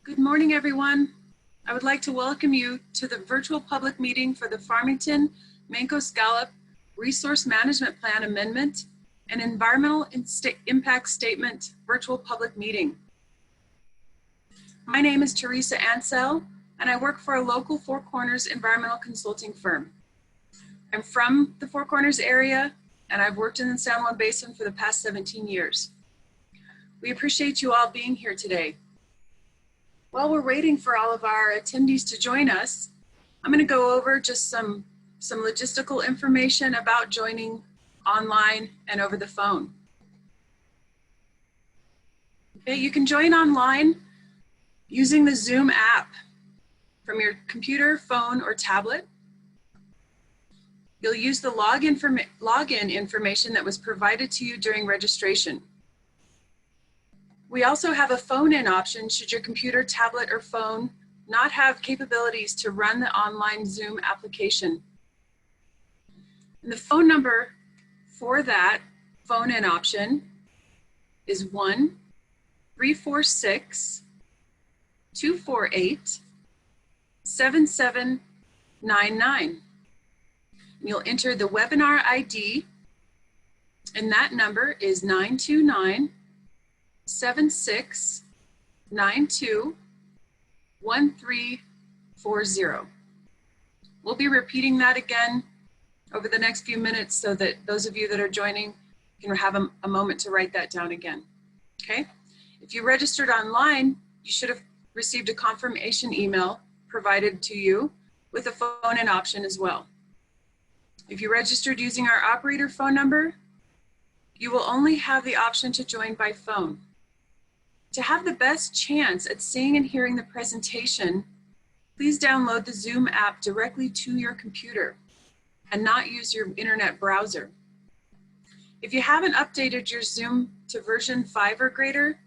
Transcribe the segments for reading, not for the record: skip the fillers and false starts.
Good morning, everyone. I would like to welcome you to the virtual public meeting for the Farmington Mancos-Gallup Resource Management Plan Amendment and Environmental Impact Statement virtual public meeting. My name is Teresa Ansell, and I work for a local Four Corners environmental consulting firm. I'm from the Four Corners area, and I've worked in the San Juan Basin for the past 17 years. We appreciate you all being here today. While we're waiting for all of our attendees to join us, I'm going to go over just some logistical information about joining online and over the phone. Okay, you can join online using the Zoom app from your computer, phone, or tablet. You'll use the login information that was provided to you during registration. We also have a phone-in option should your computer, tablet, or phone not have capabilities to run the online Zoom application. And the phone number for that phone-in option is 1-346-248-7799. You'll enter the webinar ID, and that number is 929-7692-1340. We'll be repeating that again over the next few minutes so that those of you that are joining can have a moment to write that down again. Okay? If you registered online, you should have received a confirmation email provided to you with a phone-in option as well. If you registered using our operator phone number, you will only have the option to join by phone. To have the best chance at seeing and hearing the presentation, please download the Zoom app directly to your computer and not use your internet browser. If you haven't updated your Zoom to version 5 or greater,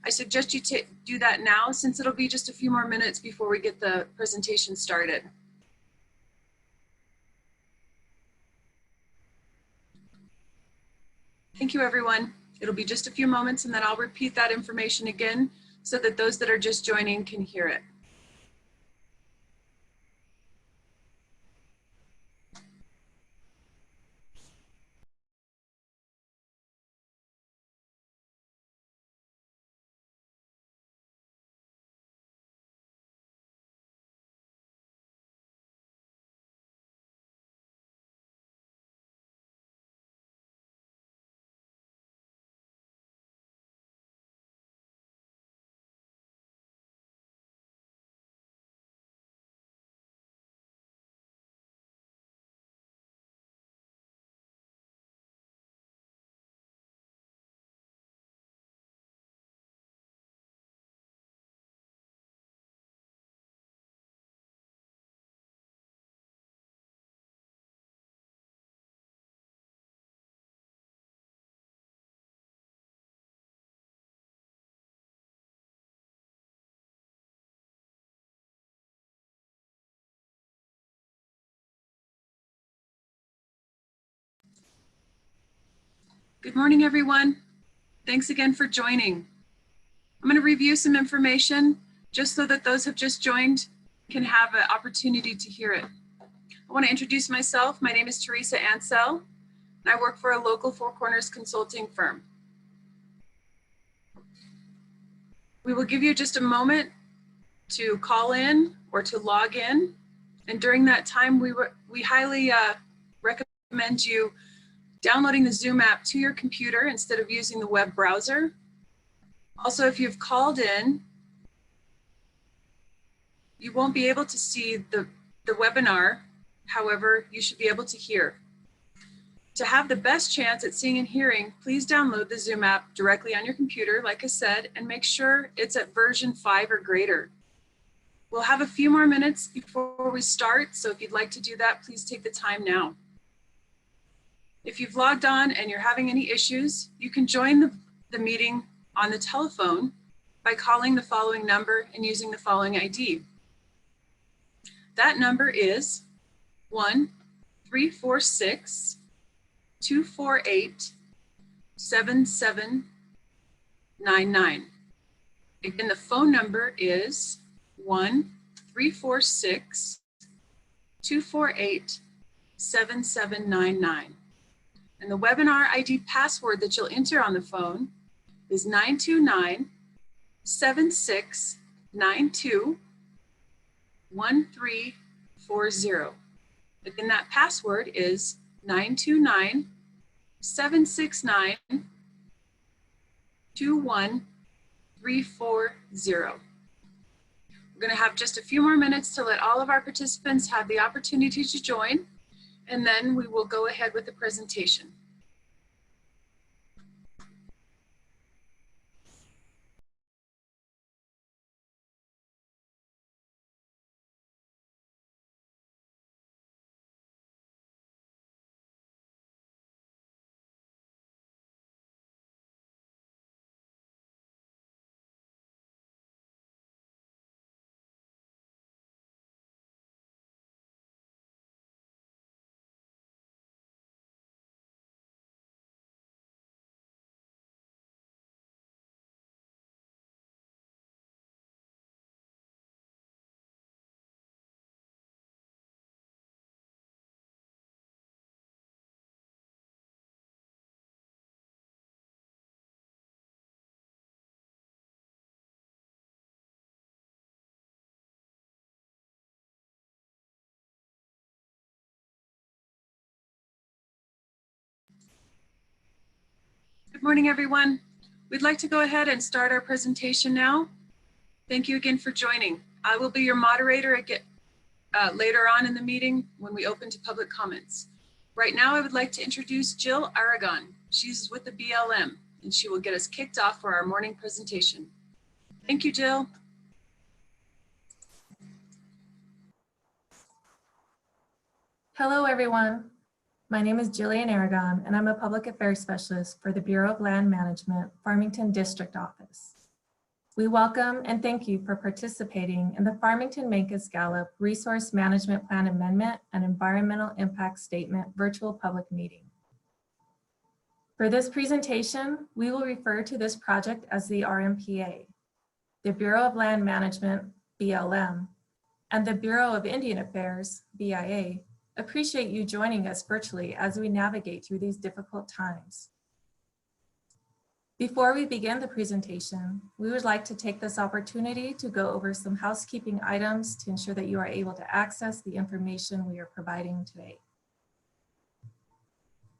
I suggest you do that now, since it'll be just a few more minutes before we get the presentation started. Thank you, everyone. It'll be just a few moments, and then I'll repeat that information again so that those that are just joining can hear it. Good morning, everyone. Thanks again for joining. I'm going to review some information just so that those who have just joined can have an opportunity to hear it. I want to introduce myself. My name is Teresa Ansell, and I work for a local Four Corners consulting firm. We will give you just a moment to call in or to log in, and during that time, we highly recommend you downloading the Zoom app to your computer instead of using the web browser. Also, if you've called in, you won't be able to see the webinar. However, you should be able to hear. To have the best chance at seeing and hearing, please download the Zoom app directly on your computer, like I said, and make sure it's at version 5 or greater. We'll have a few more minutes before we start, so if you'd like to do that, please take the time now. If you've logged on and you're having any issues, you can join the meeting on the telephone by calling the following number and using the following ID. That number is 1-346-248-7799. Again, the phone number is 1-346-248-7799. And the webinar ID password that you'll enter on the phone is 929-7692-1340. Again, that password is 929-769-21340. We're going to have just a few more minutes to let all of our participants have the opportunity to join, and then we will go ahead with the presentation. Good morning, everyone. We'd like to go ahead and start our presentation now. Thank you again for joining. I will be your moderator again later on in the meeting when we open to public comments. Right now, I would like to introduce Jill Aragon. She's with the BLM, and she will get us kicked off for our morning presentation. Thank you, Jill. Hello, everyone. My name is Jillian Aragon, and I'm a Public Affairs Specialist for the Bureau of Land Management, Farmington District Office. We welcome and thank you for participating in the Farmington Mancos-Gallup Resource Management Plan Amendment and Environmental Impact Statement virtual public meeting. For this presentation, we will refer to this project as the RMPA, the Bureau of Land Management, BLM, and the Bureau of Indian Affairs, BIA, appreciate you joining us virtually as we navigate through these difficult times. Before we begin the presentation, we would like to take this opportunity to go over some housekeeping items to ensure that you are able to access the information we are providing today.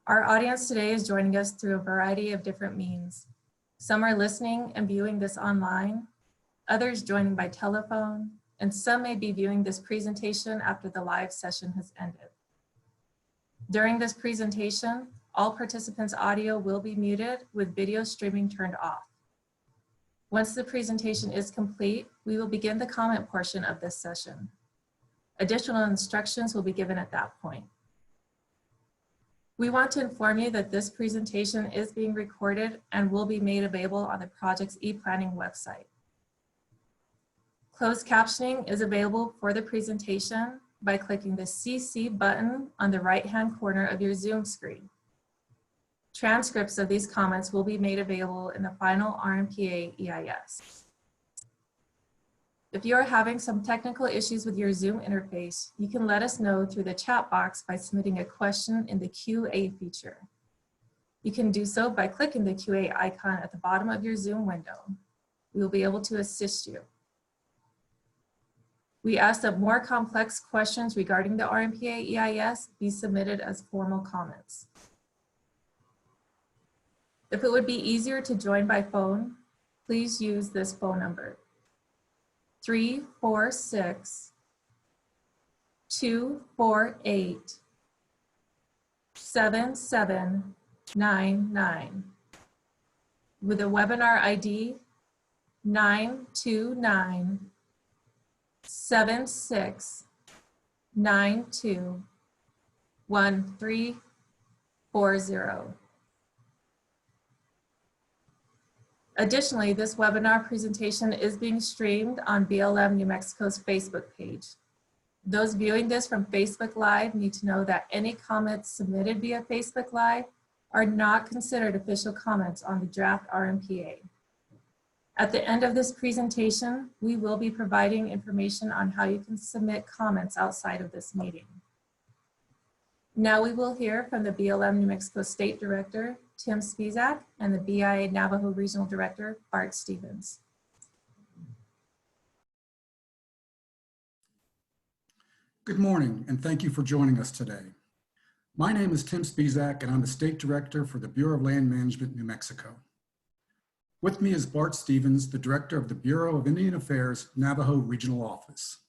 Our audience today is joining us through a variety of different means. Some are listening and viewing this online, others joining by telephone, and some may be viewing this presentation after the live session has ended. During this presentation, all participants' audio will be muted with video streaming turned off. Once the presentation is complete, we will begin the comment portion of this session. Additional instructions will be given at that point. We want to inform you that this presentation is being recorded and will be made available on the project's e-planning website. Closed captioning is available for the presentation by clicking the CC button on the right-hand corner of your Zoom screen. Transcripts of these comments will be made available in the final RMPA EIS. If you are having some technical issues with your Zoom interface, you can let us know through the chat box by submitting a question in the QA feature. You can do so by clicking the QA icon at the bottom of your Zoom window. We will be able to assist you. We ask that more complex questions regarding the RMPA EIS be submitted as formal comments. If it would be easier to join by phone, please use this phone number, 346-248-7799 with a webinar ID 929-7692-1340. Additionally, this webinar presentation is being streamed on BLM New Mexico's Facebook page. Those viewing this from Facebook Live need to know that any comments submitted via Facebook Live are not considered official comments on the draft RMPA. At the end of this presentation, we will be providing information on how you can submit comments outside of this meeting. Now we will hear from the BLM New Mexico State Director, Tim Spizak, and the BIA Navajo Regional Director, Bart Stevens. Good morning, and thank you for joining us today. My name is Tim Spizak, and I'm the State Director for the Bureau of Land Management, New Mexico. With me is Bart Stevens, the Director of the Bureau of Indian Affairs, Navajo Regional Office.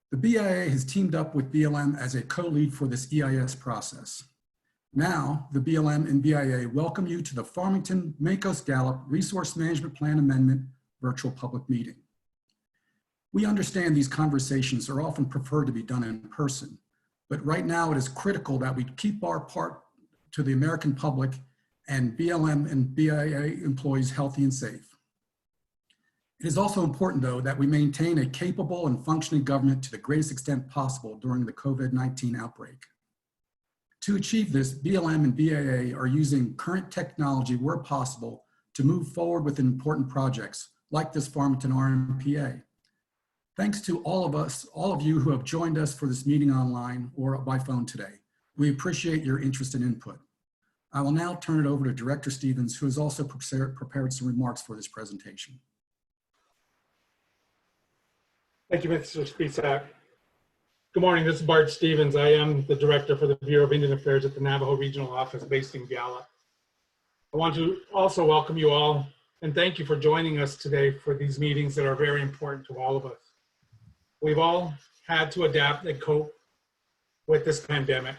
The BIA has teamed up with BLM as a co-lead for this EIS process. Now, the BLM and BIA welcome you to the Farmington Mancos-Gallup Resource Management Plan Amendment virtual public meeting. We understand these conversations are often preferred to be done in person, but right now it is critical that we keep our part to the American public and BLM and BIA employees healthy and safe. It is also important, though, that we maintain a capable and functioning government to the greatest extent possible during the COVID-19 outbreak. To achieve this, BLM and BIA are using current technology where possible to move forward with important projects like this Farmington RMPA. Thanks to all of you who have joined us for this meeting online or by phone today. We appreciate your interest and input. I will now turn it over to Director Stevens, who has also prepared some remarks for this presentation. Thank you, Mr. Spizak. Good morning, this is Bart Stevens. I am the Director for the Bureau of Indian Affairs at the Navajo Regional Office based in Gallup. I want to also welcome you all and thank you for joining us today for these meetings that are very important to all of us. We've all had to adapt and cope with this pandemic.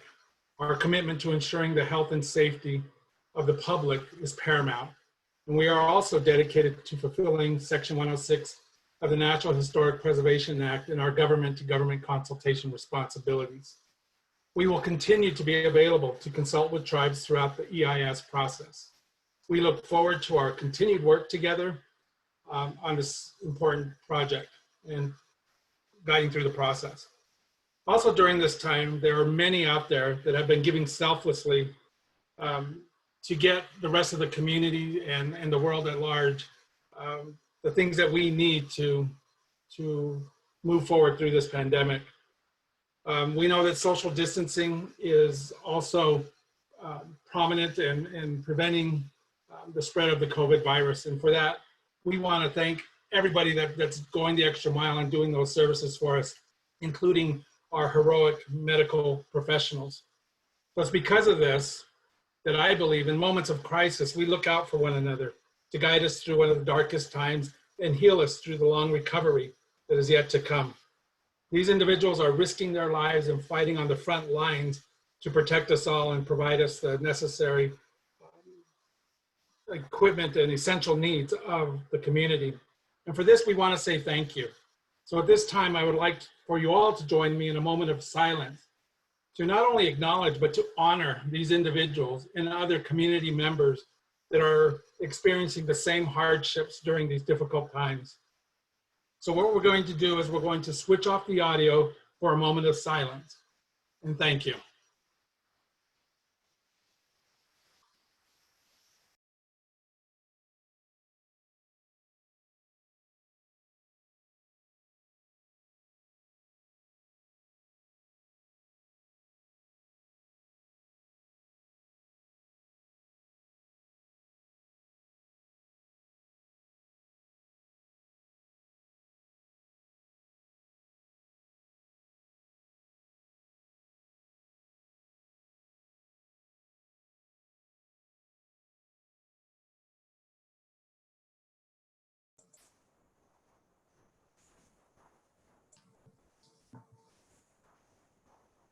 Our commitment to ensuring the health and safety of the public is paramount. And we are also dedicated to fulfilling Section 106 of the National Historic Preservation Act and our government-to-government consultation responsibilities. We will continue to be available to consult with tribes throughout the EIS process. We look forward to our continued work together on this important project and guiding through the process. Also during this time, there are many out there that have been giving selflessly to get the rest of the community and the world at large the things that we need to move forward through this pandemic. We know that social distancing is also prominent in preventing the spread of the COVID virus. And for that, we want to thank everybody that's going the extra mile and doing those services for us, including our heroic medical professionals. So it's because of this that I believe in moments of crisis, we look out for one another to guide us through one of the darkest times and heal us through the long recovery that is yet to come. These individuals are risking their lives and fighting on the front lines to protect us all and provide us the necessary equipment and essential needs of the community. And for this, we want to say thank you. So at this time, I would like for you all to join me in a moment of silence to not only acknowledge, but to honor these individuals and other community members that are experiencing the same hardships during these difficult times. So what we're going to do is we're going to switch off the audio for a moment of silence. And thank you.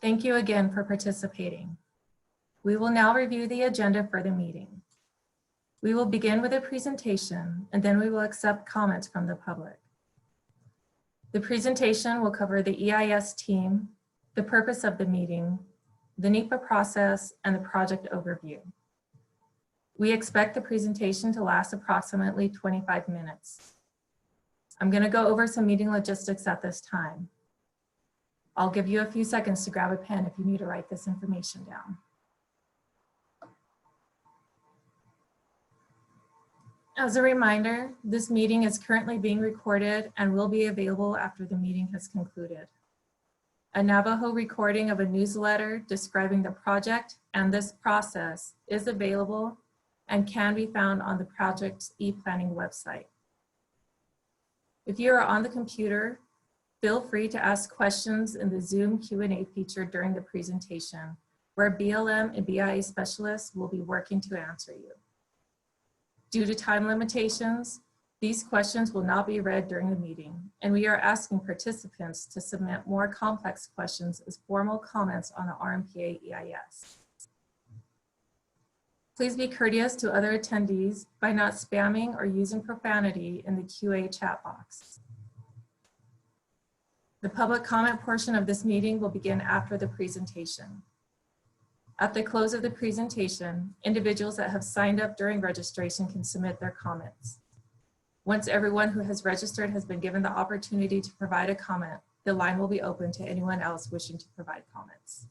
Thank you again for participating. We will now review the agenda for the meeting. We will begin with a presentation and then we will accept comments from the public. The presentation will cover the EIS team, the purpose of the meeting, the NEPA process, and the project overview. We expect the presentation to last approximately 25 minutes. I'm going to go over some meeting logistics at this time. I'll give you a few seconds to grab a pen if you need to write this information down. As a reminder, this meeting is currently being recorded and will be available after the meeting has concluded. A Navajo recording of a newsletter describing the project and this process is available and can be found on the project's e-planning website. If you are on the computer, feel free to ask questions in the Zoom Q&A feature during the presentation, where BLM and BIA specialists will be working to answer you. Due to time limitations, these questions will not be read during the meeting, and we are asking participants to submit more complex questions as formal comments on the RMPA EIS. Please be courteous to other attendees by not spamming or using profanity in the QA chat box. The public comment portion of this meeting will begin after the presentation. At the close of the presentation, individuals that have signed up during registration can submit their comments. Once everyone who has registered has been given the opportunity to provide a comment, the line will be open to anyone else wishing to provide comments.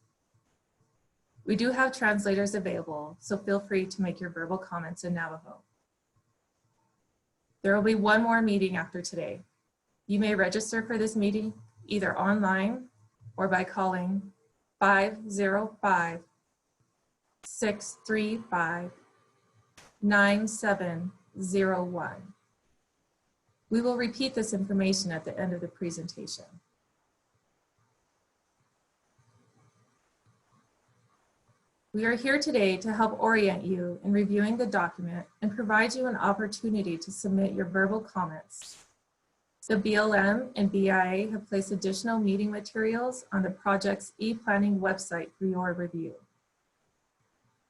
We do have translators available, so feel free to make your verbal comments in Navajo. There will be one more meeting after today. You may register for this meeting either online or by calling 505-635-9701. We will repeat this information at the end of the presentation. We are here today to help orient you in reviewing the document and provide you an opportunity to submit your verbal comments. The BLM and BIA have placed additional meeting materials on the project's e-planning website for your review.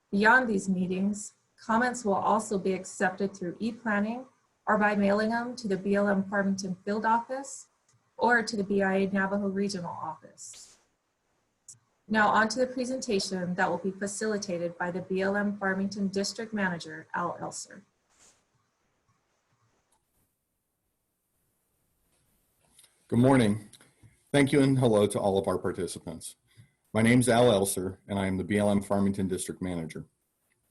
Beyond these meetings, comments will also be accepted through e-planning or by mailing them to the BLM Farmington Field Office or to the BIA Navajo Regional Office. Now on to the presentation that will be facilitated by the BLM Farmington District Manager, Al Elser. Good morning. Thank you and hello to all of our participants. My name is Al Elser and I am the BLM Farmington District Manager.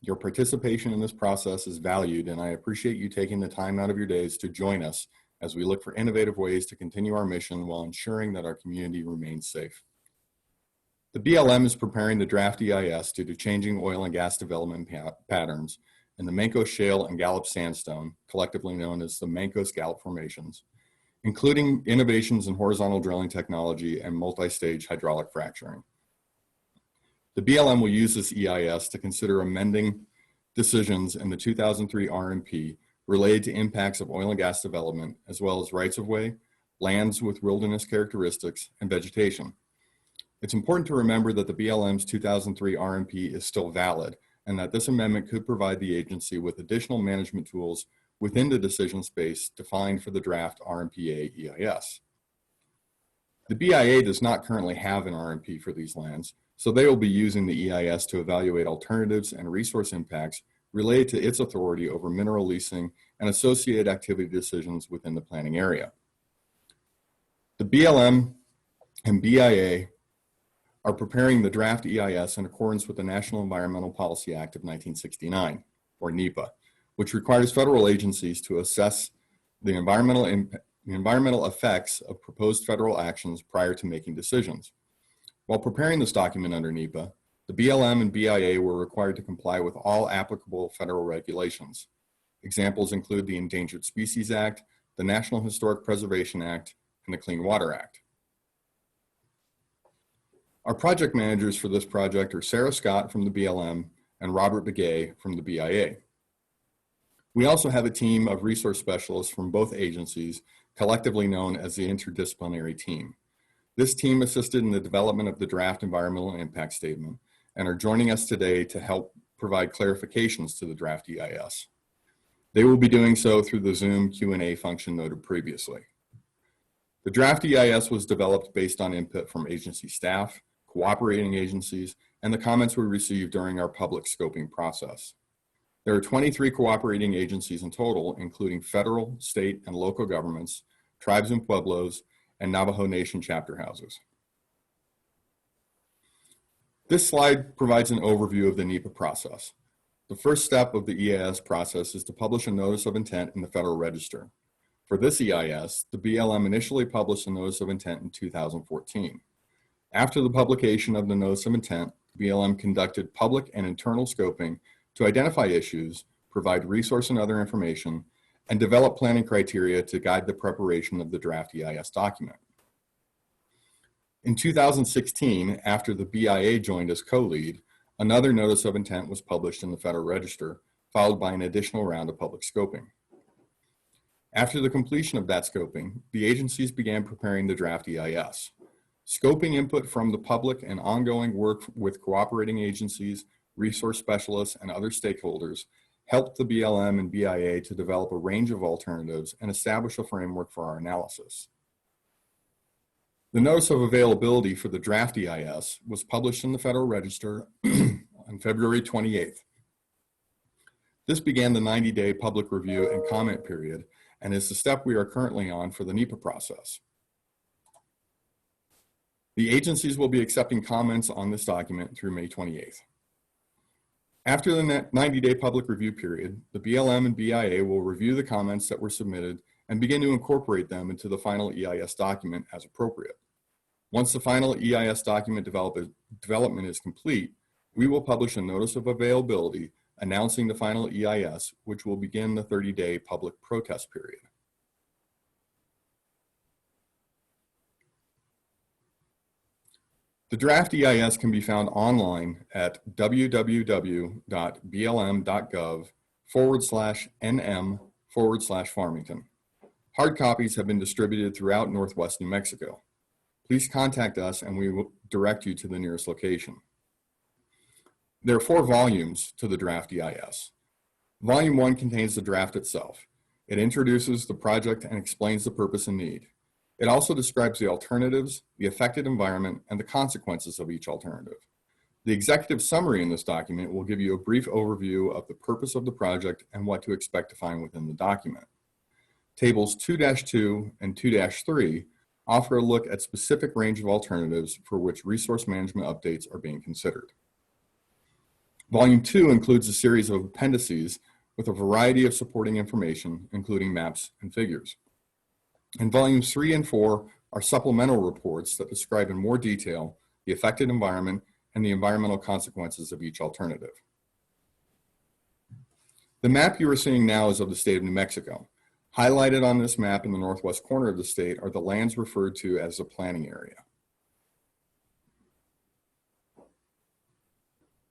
Your participation in this process is valued and I appreciate you taking the time out of your days to join us as we look for innovative ways to continue our mission while ensuring that our community remains safe. The BLM is preparing the draft EIS due to changing oil and gas development patterns in the Mancos Shale and Gallup Sandstone, collectively known as the Mancos-Gallup formations, including innovations in horizontal drilling technology and multi-stage hydraulic fracturing. The BLM will use this EIS to consider amending decisions in the 2003 RMP related to impacts of oil and gas development, as well as rights-of-way, lands with wilderness characteristics, and vegetation. It's important to remember that the BLM's 2003 RMP is still valid and that this amendment could provide the agency with additional management tools within the decision space defined for the draft RMPA EIS. The BIA does not currently have an RMP for these lands, so they will be using the EIS to evaluate alternatives and resource impacts related to its authority over mineral leasing and associated activity decisions within the planning area. The BLM and BIA are preparing the draft EIS in accordance with the National Environmental Policy Act of 1969, or NEPA, which requires federal agencies to assess the environmental effects of proposed federal actions prior to making decisions. While preparing this document under NEPA, the BLM and BIA were required to comply with all applicable federal regulations. Examples include the Endangered Species Act, the National Historic Preservation Act, and the Clean Water Act. Our project managers for this project are Sarah Scott from the BLM and Robert Begay from the BIA. We also have a team of resource specialists from both agencies, collectively known as the Interdisciplinary Team. This team assisted in the development of the draft environmental impact statement and are joining us today to help provide clarifications to the draft EIS. They will be doing so through the Zoom Q&A function noted previously. The draft EIS was developed based on input from agency staff, cooperating agencies, and the comments we received during our public scoping process. There are 23 cooperating agencies in total, including federal, state, and local governments, tribes and pueblos, and Navajo Nation chapter houses. This slide provides an overview of the NEPA process. The first step of the EIS process is to publish a notice of intent in the Federal Register. For this EIS, the BLM initially published a notice of intent in 2014. After the publication of the notice of intent, BLM conducted public and internal scoping to identify issues, provide resource and other information, and develop planning criteria to guide the preparation of the draft EIS document. In 2016, after the BIA joined as co-lead, another notice of intent was published in the Federal Register, followed by an additional round of public scoping. After the completion of that scoping, the agencies began preparing the draft EIS. Scoping input from the public and ongoing work with cooperating agencies, resource specialists, and other stakeholders helped the BLM and BIA to develop a range of alternatives and establish a framework for our analysis. The Notice of Availability for the draft EIS was published in the Federal Register on February 28th. This began the 90-day public review and comment period and is the step we are currently on for the NEPA process. The agencies will be accepting comments on this document through May 28th. After the 90-day public review period, the BLM and BIA will review the comments that were submitted and begin to incorporate them into the final EIS document as appropriate. Once the final EIS document development is complete, we will publish a notice of availability announcing the final EIS, which will begin the 30-day public protest period. The draft EIS can be found online at www.blm.gov/nm/Farmington. Hard copies have been distributed throughout Northwest New Mexico. Please contact us and we will direct you to the nearest location. There are 4 volumes to the draft EIS. Volume 1 contains the draft itself. It introduces the project and explains the purpose and need. It also describes the alternatives, the affected environment, and the consequences of each alternative. The executive summary in this document will give you a brief overview of the purpose of the project and what to expect to find within the document. Tables 2-2 and 2-3 offer a look at specific range of alternatives for which resource management updates are being considered. Volume 2 includes a series of appendices with a variety of supporting information, including maps and figures. And volumes 3 and 4 are supplemental reports that describe in more detail the affected environment and the environmental consequences of each alternative. The map you are seeing now is of the state of New Mexico. Highlighted on this map in the northwest corner of the state are the lands referred to as the planning area.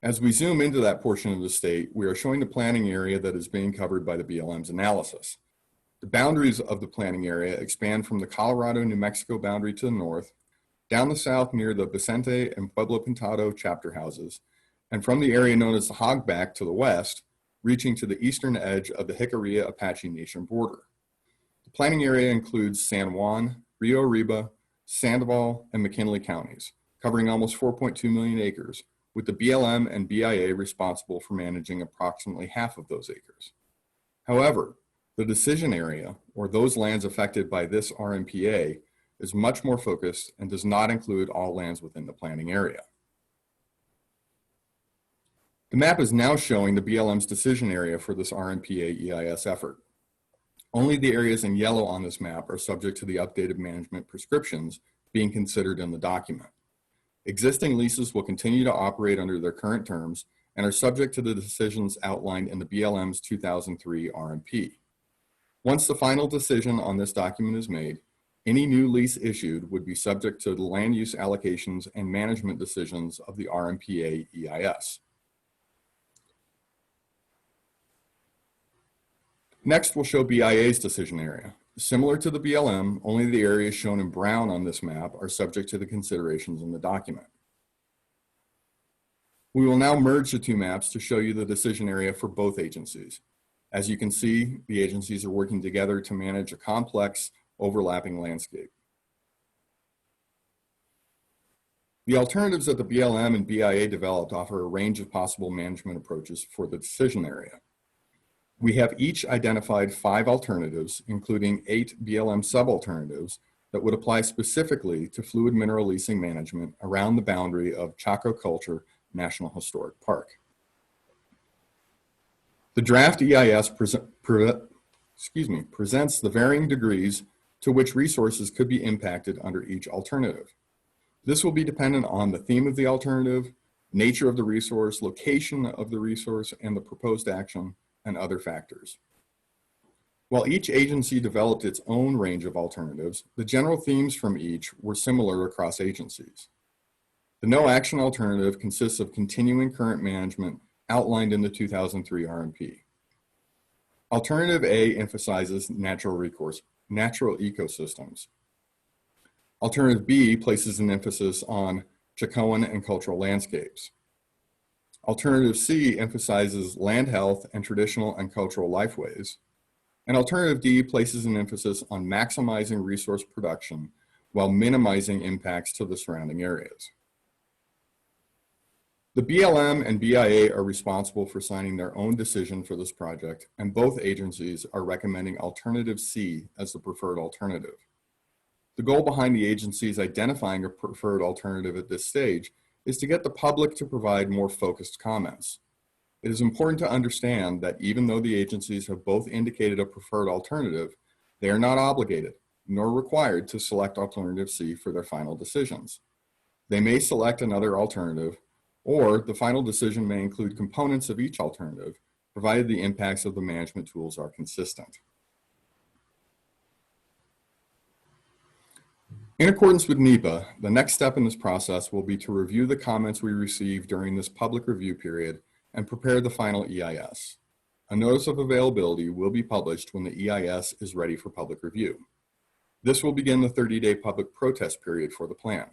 As we zoom into that portion of the state, we are showing the planning area that is being covered by the BLM's analysis. The boundaries of the planning area expand from the Colorado-New Mexico boundary to the north, down the south near the Vicente and Pueblo Pintado chapter houses, and from the area known as the Hogback to the west, reaching to the eastern edge of the Jicarilla Apache Nation border. The planning area includes San Juan, Rio Arriba, Sandoval, and McKinley counties, covering almost 4.2 million acres, with the BLM and BIA responsible for managing approximately half of those acres. However, the decision area, or those lands affected by this RMPA, is much more focused and does not include all lands within the planning area. The map is now showing the BLM's decision area for this RMPA EIS effort. Only the areas in yellow on this map are subject to the updated management prescriptions being considered in the document. Existing leases will continue to operate under their current terms and are subject to the decisions outlined in the BLM's 2003 RMP. Once the final decision on this document is made, any new lease issued would be subject to the land use allocations and management decisions of the RMPA EIS. Next, we'll show BIA's decision area. Similar to the BLM, only the areas shown in brown on this map are subject to the considerations in the document. We will now merge the 2 maps to show you the decision area for both agencies. As you can see, the agencies are working together to manage a complex, overlapping landscape. The alternatives that the BLM and BIA developed offer a range of possible management approaches for the decision area. We have each identified 5 alternatives, including 8 BLM sub-alternatives that would apply specifically to fluid mineral leasing management around the boundary of Chaco Culture National Historic Park. The draft EIS presents the varying degrees to which resources could be impacted under each alternative. This will be dependent on the theme of the alternative, nature of the resource, location of the resource, and the proposed action, and other factors. While each agency developed its own range of alternatives, the general themes from each were similar across agencies. The no action alternative consists of continuing current management outlined in the 2003 RMP. Alternative A emphasizes natural ecosystems. Alternative B places an emphasis on Chacoan and cultural landscapes. Alternative C emphasizes land health and traditional and cultural lifeways. And alternative D places an emphasis on maximizing resource production while minimizing impacts to the surrounding areas. The BLM and BIA are responsible for signing their own decision for this project, and both agencies are recommending alternative C as the preferred alternative. The goal behind the agencies identifying a preferred alternative at this stage is to get the public to provide more focused comments. It is important to understand that even though the agencies have both indicated a preferred alternative, they are not obligated nor required to select alternative C for their final decisions. They may select another alternative, or the final decision may include components of each alternative, provided the impacts of the management tools are consistent. In accordance with NEPA, the next step in this process will be to review the comments we received during this public review period and prepare the final EIS. A notice of availability will be published when the EIS is ready for public review. This will begin the 30-day public protest period for the plan.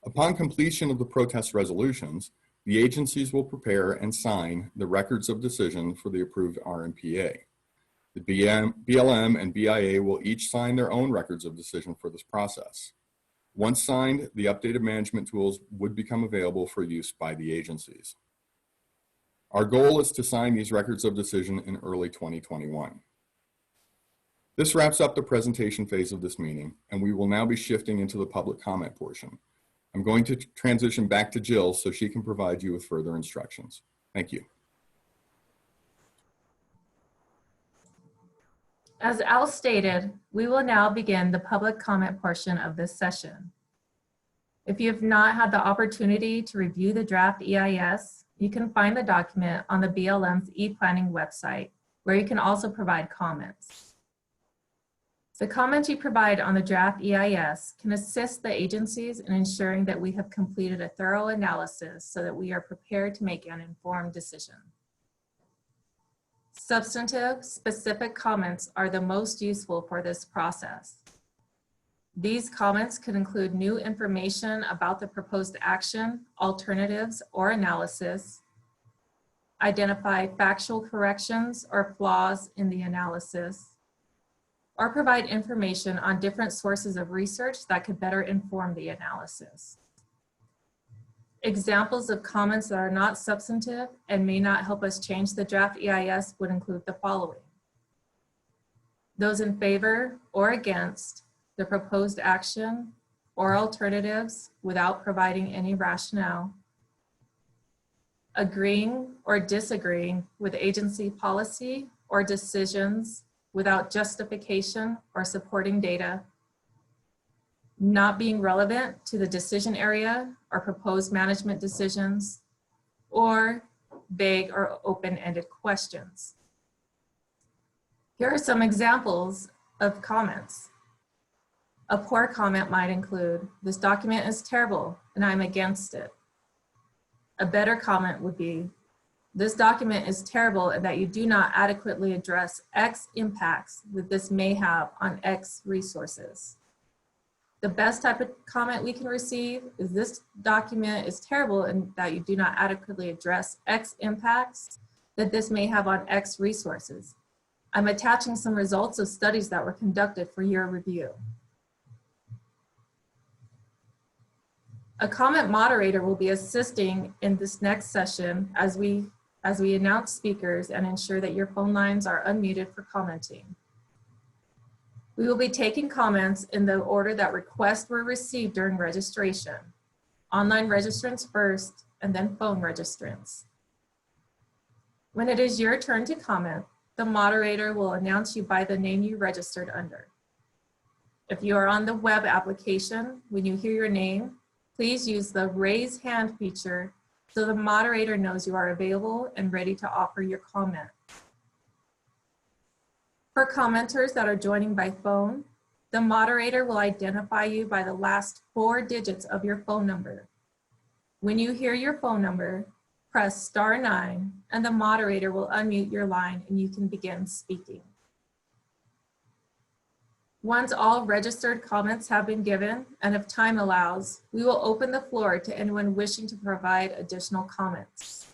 Upon completion of the protest resolutions, the agencies will prepare and sign the records of decision for the approved RMPA. The BLM and BIA will each sign their own records of decision for this process. Once signed, the updated management tools would become available for use by the agencies. Our goal is to sign these records of decision in early 2021. This wraps up the presentation phase of this meeting, and we will now be shifting into the public comment portion. I'm going to transition back to Jill so she can provide you with further instructions. Thank you. As Al stated, we will now begin the public comment portion of this session. If you have not had the opportunity to review the draft EIS, you can find the document on the BLM's e-planning website, where you can also provide comments. The comments you provide on the draft EIS can assist the agencies in ensuring that we have completed a thorough analysis so that we are prepared to make an informed decision. Substantive, specific comments are the most useful for this process. These comments could include new information about the proposed action, alternatives, or analysis, identify factual corrections or flaws in the analysis, or provide information on different sources of research that could better inform the analysis. Examples of comments that are not substantive and may not help us change the draft EIS would include the following: those in favor or against the proposed action or alternatives without providing any rationale, agreeing or disagreeing with agency policy or decisions without justification or supporting data, not being relevant to the decision area or proposed management decisions, or vague or open-ended questions. Here are some examples of comments. A poor comment might include, "This document is terrible and I'm against it." A better comment would be, "This document is terrible and that you do not adequately address X impacts that this may have on X resources." The best type of comment we can receive is, "This document is terrible and that you do not adequately address X impacts that this may have on X resources. I'm attaching some results of studies that were conducted for your review." A comment moderator will be assisting in this next session as we announce speakers and ensure that your phone lines are unmuted for commenting. We will be taking comments in the order that requests were received during registration. Online registrants first, and then phone registrants. When it is your turn to comment, the moderator will announce you by the name you registered under. If you are on the web application, when you hear your name, please use the raise hand feature so the moderator knows you are available and ready to offer your comment. For commenters that are joining by phone, the moderator will identify you by the last 4 digits of your phone number. When you hear your phone number, press *9 and the moderator will unmute your line and you can begin speaking. Once all registered comments have been given, and if time allows, we will open the floor to anyone wishing to provide additional comments.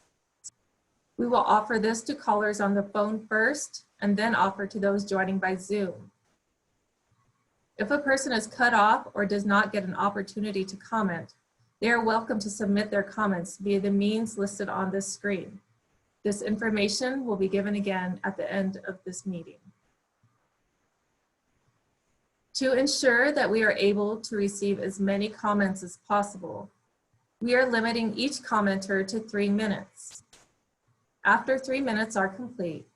We will offer this to callers on the phone first, and then offer to those joining by Zoom. If a person is cut off or does not get an opportunity to comment, they are welcome to submit their comments via the means listed on this screen. This information will be given again at the end of this meeting. To ensure that we are able to receive as many comments as possible, we are limiting each commenter to 3 minutes. After 3 minutes are complete,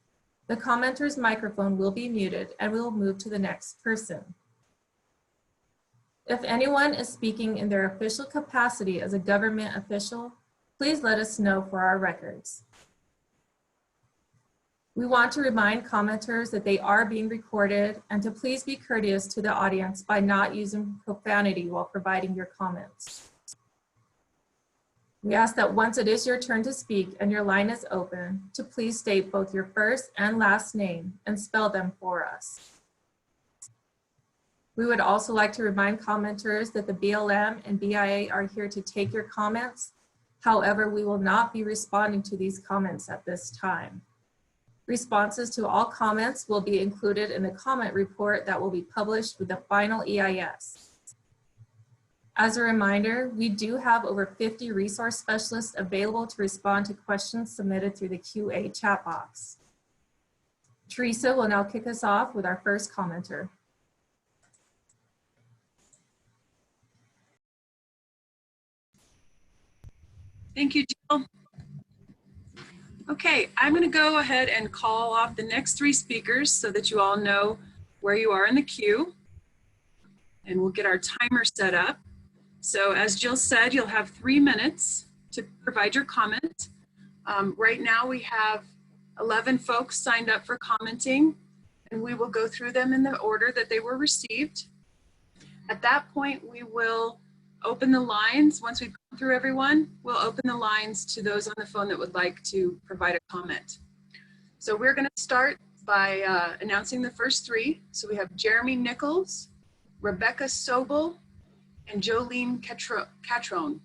the commenter's microphone will be muted and we will move to the next person. If anyone is speaking in their official capacity as a government official, please let us know for our records. We want to remind commenters that they are being recorded and to please be courteous to the audience by not using profanity while providing your comments. We ask that once it is your turn to speak and your line is open, to please state both your first and last name and spell them for us. We would also like to remind commenters that the BLM and BIA are here to take your comments. However, we will not be responding to these comments at this time. Responses to all comments will be included in the comment report that will be published with the final EIS. As a reminder, we do have over 50 resource specialists available to respond to questions submitted through the QA chat box. Teresa will now kick us off with our first commenter. Thank you, Jill. Okay, I'm going to go ahead and call off the next 3 speakers so that you all know where you are in the queue. And we'll get our timer set up. So as Jill said, you'll have 3 minutes to provide your comment. Right now we have 11 folks signed up for commenting, and we will go through them in the order that they were received. At that point, we will open the lines. Once we've gone through everyone, we'll open the lines to those on the phone that would like to provide a comment. So we're going to start by announcing the first 3. So we have Jeremy Nichols, Rebecca Sobel, and Jolene Catrone.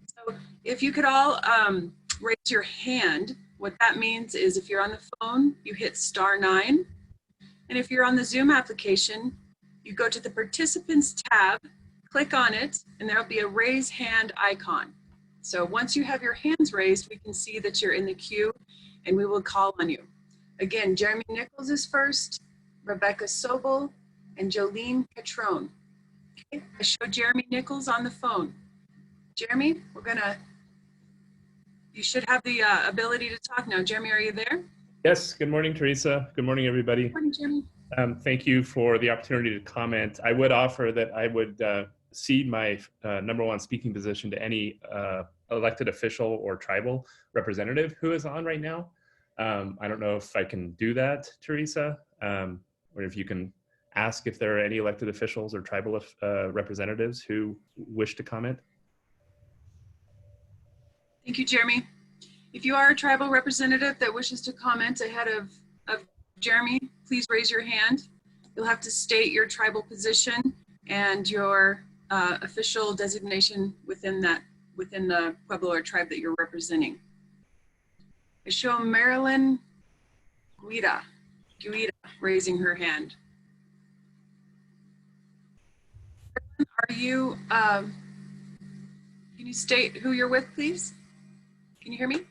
So if you could all raise your hand, what that means is if you're on the phone, you hit *9. And if you're on the Zoom application, you go to the participants tab, click on it, and there'll be a raise hand icon. So once you have your hands raised, we can see that you're in the queue and we will call on you. Again, Jeremy Nichols is first, Rebecca Sobel, and Jolene Catrone. Okay, I showed Jeremy Nichols on the phone. Jeremy, you should have the ability to talk now. Jeremy, are you there? Yes, good morning, Teresa. Good morning, everybody. Good morning, Jeremy. Thank you for the opportunity to comment. I would offer that I would cede my #1 speaking position to any elected official or tribal representative who is on right now. I don't know if I can do that, Teresa, or if you can ask if there are any elected officials or tribal representatives who wish to comment. Thank you, Jeremy. If you are a tribal representative that wishes to comment ahead of Jeremy, please raise your hand. You'll have to state your tribal position and your official designation within the Pueblo or tribe that you're representing. I show Marilyn Guida raising her hand. Are you, can you state who you're with, please? Can you hear me?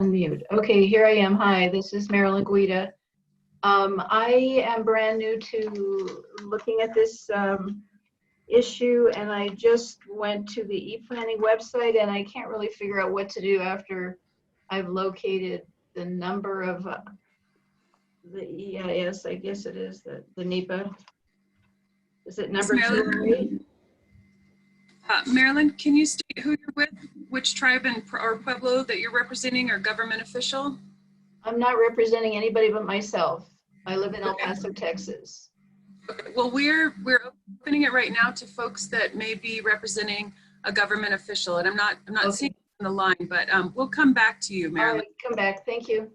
Unmute. Okay, here I am. Hi, this is Marilyn Guida. I am brand new to looking at this issue, and I just went to the e-planning website, and I can't really figure out what to do after I've located the number of the EIS, I guess it is, the NEPA. Is it number Marilyn? 208? Marilyn, can you state who you're with, which tribe or pueblo that you're representing, or government official? I'm not representing anybody but myself. I live in El Paso, Texas. Okay, well, we're opening it right now to folks that may be representing a government official, and I'm not Okay. seeing it on the line, but we'll come back to you, All Marilyn. right, come back. Thank you.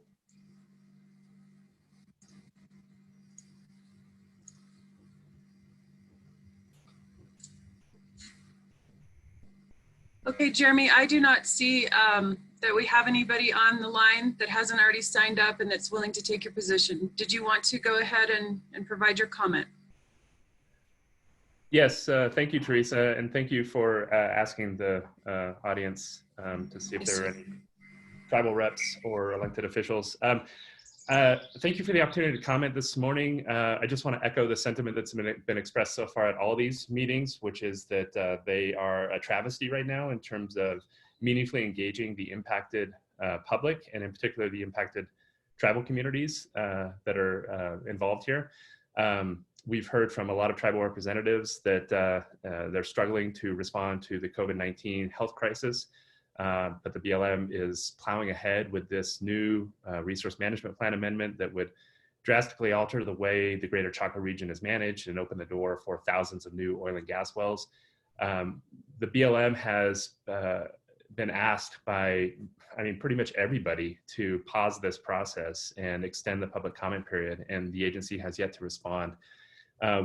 Okay, Jeremy, I do not see that we have anybody on the line that hasn't already signed up and that's willing to take your position. Did you want to go ahead and provide your comment? Yes, thank you, Teresa, and thank you for asking the audience to see if there are any tribal reps or elected officials. Thank you for the opportunity to comment this morning. I just want to echo the sentiment that's been expressed so far at all these meetings, which is that they are a travesty right now in terms of meaningfully engaging the impacted public, and in particular the impacted tribal communities that are involved here. We've heard from a lot of tribal representatives that they're struggling to respond to the COVID-19 health crisis. But the BLM is plowing ahead with this new resource management plan amendment that would drastically alter the way the greater Chaco region is managed and open the door for thousands of new oil and gas wells. The BLM has been asked by, pretty much everybody to pause this process and extend the public comment period, and the agency has yet to respond,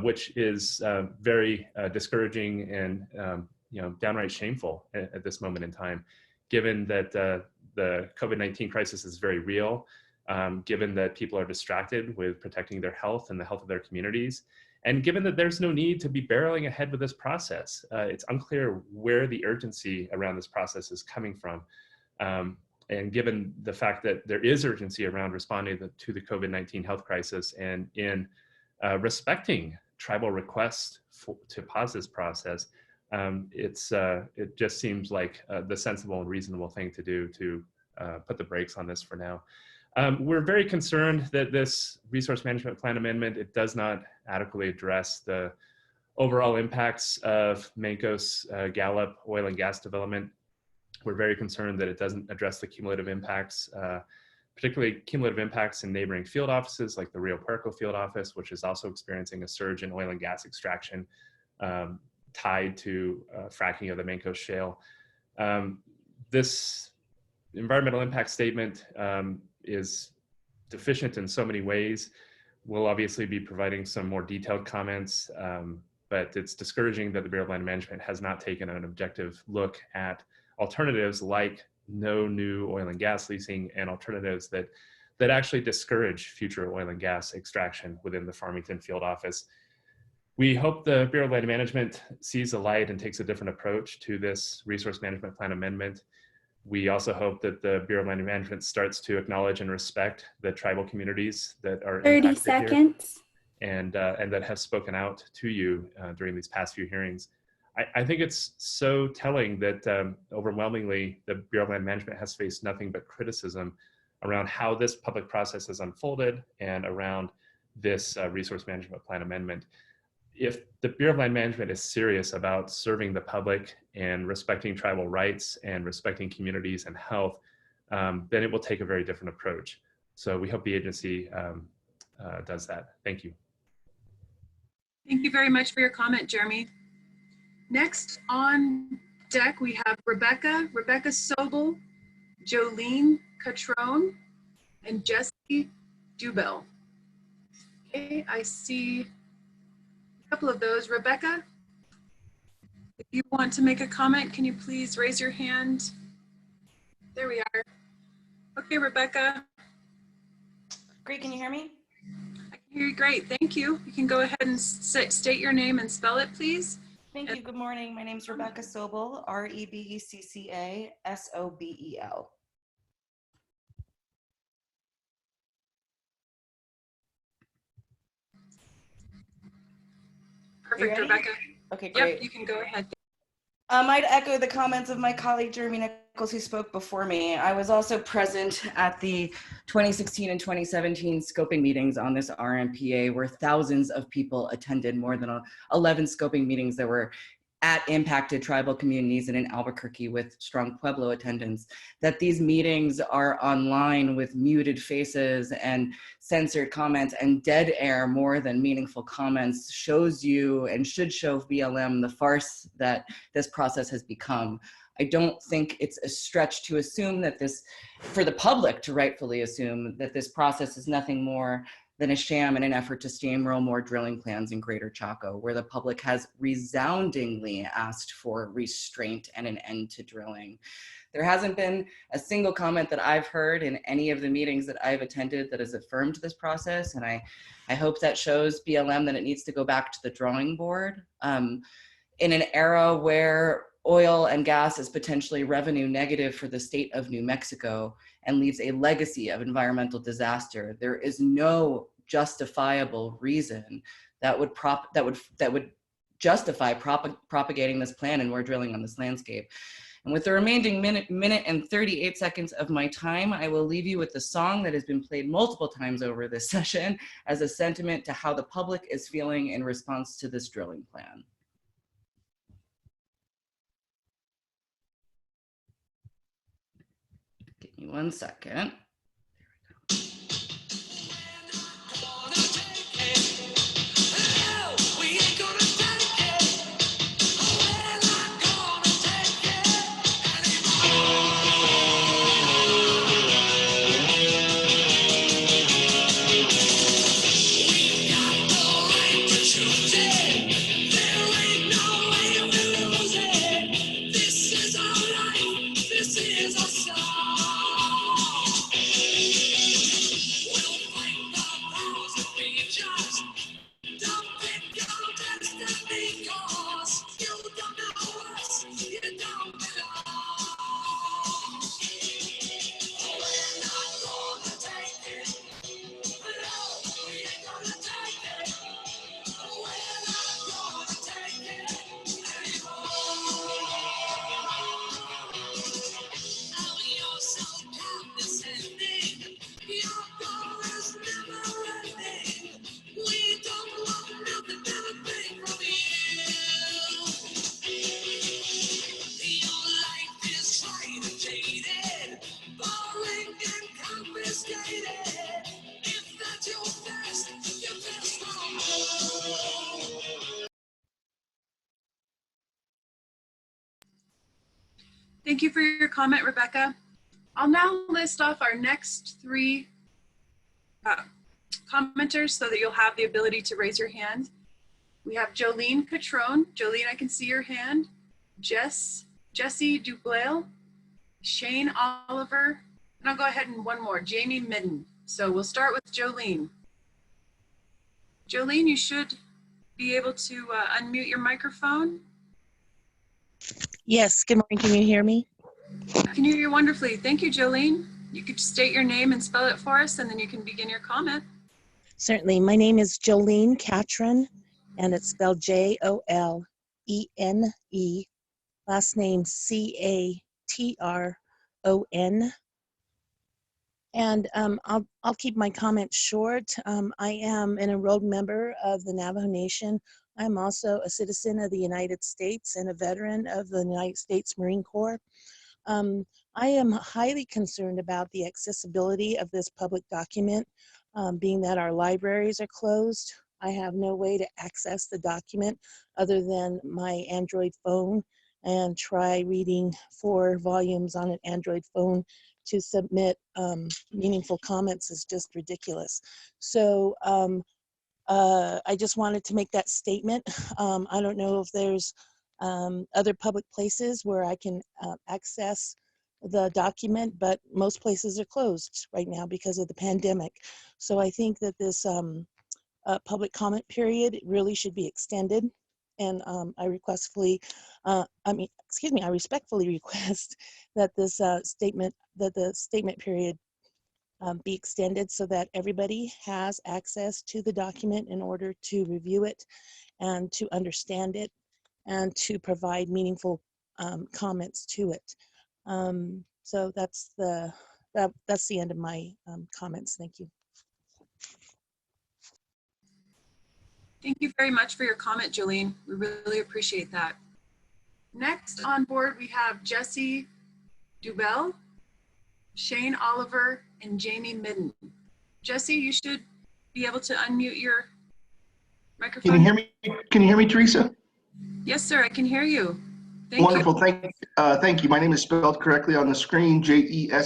which is very discouraging and downright shameful at this moment in time, given that the COVID-19 crisis is very real, given that people are distracted with protecting their health and the health of their communities, and given that there's no need to be barreling ahead with this process. It's unclear where the urgency around this process is coming from. And given the fact that there is urgency around responding to the COVID-19 health crisis and in respecting tribal requests to pause this process, it just seems like the sensible and reasonable thing to do to put the brakes on this for now. We're very concerned that this resource management plan amendment, it does not adequately address the overall impacts of Mancos-Gallup oil and gas development. We're very concerned that it doesn't address the cumulative impacts, particularly cumulative impacts in neighboring field offices like the Rio Puerco field office, which is also experiencing a surge in oil and gas extraction tied to fracking of the Mancos Shale. This environmental impact statement is deficient in so many ways. We'll obviously be providing some more detailed comments, but it's discouraging that the Bureau of Land Management has not taken an objective look at alternatives like no new oil and gas leasing and alternatives that actually discourage future oil and gas extraction within the Farmington field office. We hope the Bureau of Land Management sees the light and takes a different approach to this resource management plan amendment. We also hope that the Bureau of Land Management starts to acknowledge and respect the tribal communities that are 30 impacted seconds. here and that have spoken out to you during these past few hearings. I think it's so telling that overwhelmingly the Bureau of Land Management has faced nothing but criticism around how this public process has unfolded and around this resource management plan amendment. If the Bureau of Land Management is serious about serving the public and respecting tribal rights and respecting communities and health, then it will take a very different approach. So we hope the agency does that. Thank you. Thank you very much for your comment, Jeremy. Next on deck, we have Rebecca Sobel, Jolene Catrone, and Jessie Dubell. Okay, I see a couple of those. Rebecca, if you want to make a comment, can you please raise your hand? There we are. Okay, Rebecca. Great, can you hear me? I can hear you great, thank you. You can go ahead and state your name and spell it, please. Thank you, good morning. My name is Rebecca Sobel, R-E-B-E-C-C-A-S-O-B-E-L. Perfect, Rebecca. Okay, great. Yep, you can go ahead. I'd echo the comments of my colleague Jeremy Nichols, who spoke before me. I was also present at the 2016 and 2017 scoping meetings on this RMPA, where thousands of people attended, more than 11 scoping meetings that were at impacted tribal communities and in Albuquerque with strong Pueblo attendance. That these meetings are online with muted faces and censored comments and dead air more than meaningful comments shows you and should show BLM the farce that this process has become. I don't think it's a stretch to assume that this, for the public to rightfully assume that this process is nothing more than a sham in an effort to steamroll more drilling plans in Greater Chaco, where the public has resoundingly asked for restraint and an end to drilling. There hasn't been a single comment that I've heard in any of the meetings that I've attended that has affirmed this process, and I hope that shows BLM that it needs to go back to the drawing board. In an era where oil and gas is potentially revenue negative for the state of New Mexico and leaves a legacy of environmental disaster, there is no justifiable reason that would justify propagating this plan and more drilling on this landscape. And with the remaining minute and 38 seconds of my time, I will leave you with the song that has been played multiple times over this session as a sentiment to how the public is feeling in response to this drilling plan. Give me 1 second. Thank you for your comment, Rebecca. I'll now list off our next three commenters so that you'll have the ability to raise your hand. We have Jolene Catrone. Jolene, I can see your hand. Jesse Dublail, Shane Oliver, and I'll go ahead and one more, Jamie Midden. So we'll start with Jolene. Jolene, you should be able to unmute your microphone. Yes, good morning. Can you hear me? I can hear you wonderfully. Thank you, Jolene. You could state your name and spell it for us, and then you can begin your comment. Certainly. My name is Jolene Catron, and it's spelled Jolene. Last name Catron. And I'll keep my comments short. I am an enrolled member of the Navajo Nation. I'm also a citizen of the United States and a veteran of the United States Marine Corps. I am highly concerned about the accessibility of this public document, being that our libraries are closed. I have no way to access the document other than my Android phone, and try reading 4 volumes on an Android phone to submit meaningful comments is just ridiculous. So I just wanted to make that statement. I don't know if there's other public places where I can access the document, but most places are closed right now because of the pandemic. So I think that this public comment period really should be extended. And I respectfully request that this the statement period be extended so that everybody has access to the document in order to review it and to understand it and to provide meaningful comments to it. So that's the end of my comments. Thank you. Thank you very much for your comment, Jolene. We really appreciate that. Next on board, we have Jesse Dubell, Shane Oliver, and Jamie Midden. Jesse, you should be able to unmute your microphone. Can you hear me? Can you hear me, Teresa? Yes, sir, I can hear you. Thank Wonderful. you. Thank you. My name is spelled correctly on the screen, Jessedeubel.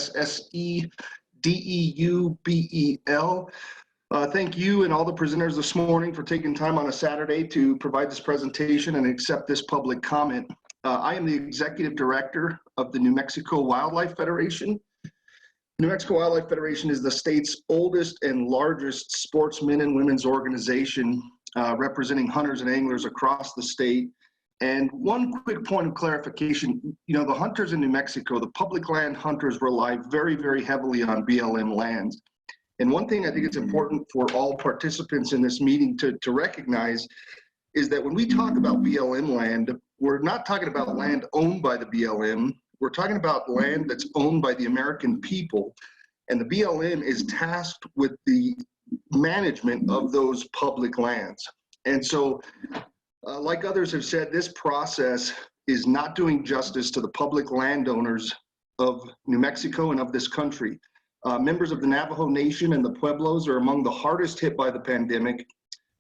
Thank you and all the presenters this morning for taking time on a Saturday to provide this presentation and accept this public comment. I am the Executive Director of the New Mexico Wildlife Federation. New Mexico Wildlife Federation is the state's oldest and largest sportsmen and women's organization representing hunters and anglers across the state. And one quick point of clarification, the hunters in New Mexico, the public land hunters rely very, very heavily on BLM lands. And one thing I think it's important for all participants in this meeting to recognize is that when we talk about BLM land, we're not talking about land owned by the BLM. We're talking about land that's owned by the American people. And the BLM is tasked with the management of those public lands. And so, like others have said, this process is not doing justice to the public landowners of New Mexico and of this country. Members of the Navajo Nation and the Pueblos are among the hardest hit by the pandemic.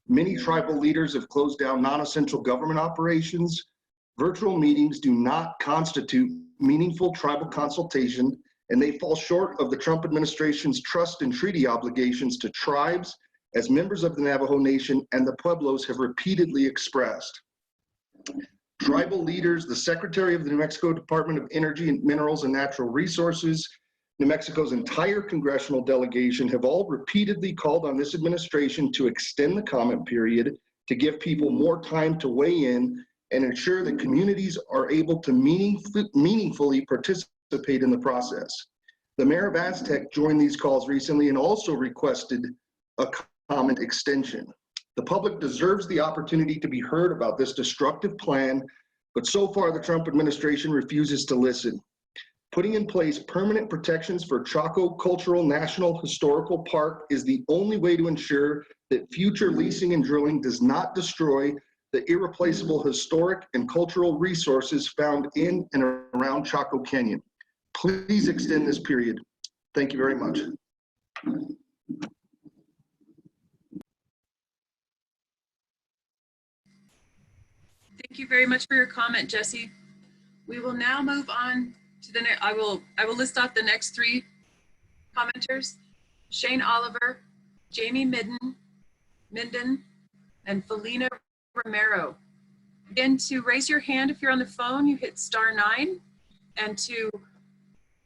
Many tribal leaders have closed down non-essential government operations. Virtual meetings do not constitute meaningful tribal consultation, and they fall short of the Trump administration's trust and treaty obligations to tribes, as members of the Navajo Nation and the Pueblos have repeatedly expressed. Tribal leaders, the Secretary of the New Mexico Department of Energy and Minerals and Natural Resources, New Mexico's entire congressional delegation have all repeatedly called on this administration to extend the comment period to give people more time to weigh in and ensure that communities are able to meaningfully participate in the process. The mayor of Aztec joined these calls recently and also requested a comment extension. The public deserves the opportunity to be heard about this destructive plan, but so far the Trump administration refuses to listen. Putting in place permanent protections for Chaco Cultural National Historical Park is the only way to ensure that future leasing and drilling does not destroy the irreplaceable historic and cultural resources found in and around Chaco Canyon. Please extend this period. Thank you very much. Thank you very much for your comment, Jesse. We will now move on to the next. I will list off the next three commenters: Shane Oliver, Jamie Minden, and Felina Romero. Again, to raise your hand if you're on the phone, you hit *9, and to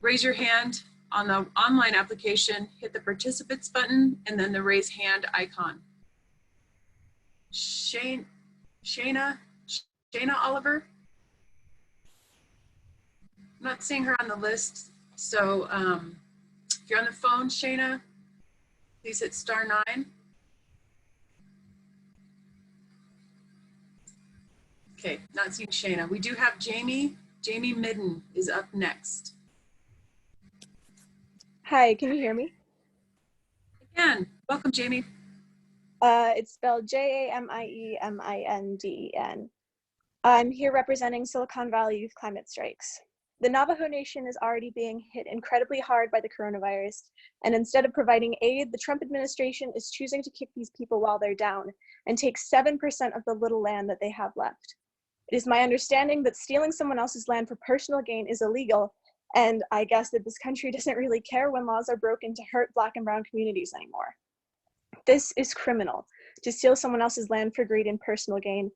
raise your hand on the online application, hit the participants button and then the raise hand icon. Shayna Oliver. I'm not seeing her on the list, so if you're on the phone, Shayna, please hit *9. Okay, not seeing Shayna. We do have Jamie. Jamie Midden is up next. Hi, can you hear me? Again, welcome, Jamie. It's spelled Jamieminen. I'm here representing Silicon Valley Youth Climate Strikes. The Navajo Nation is already being hit incredibly hard by the coronavirus, and instead of providing aid, the Trump administration is choosing to kick these people while they're down and take 7% of the little land that they have left. It is my understanding that stealing someone else's land for personal gain is illegal, and I guess that this country doesn't really care when laws are broken to hurt Black and Brown communities anymore. This is criminal, to steal someone else's land for greed and personal gain,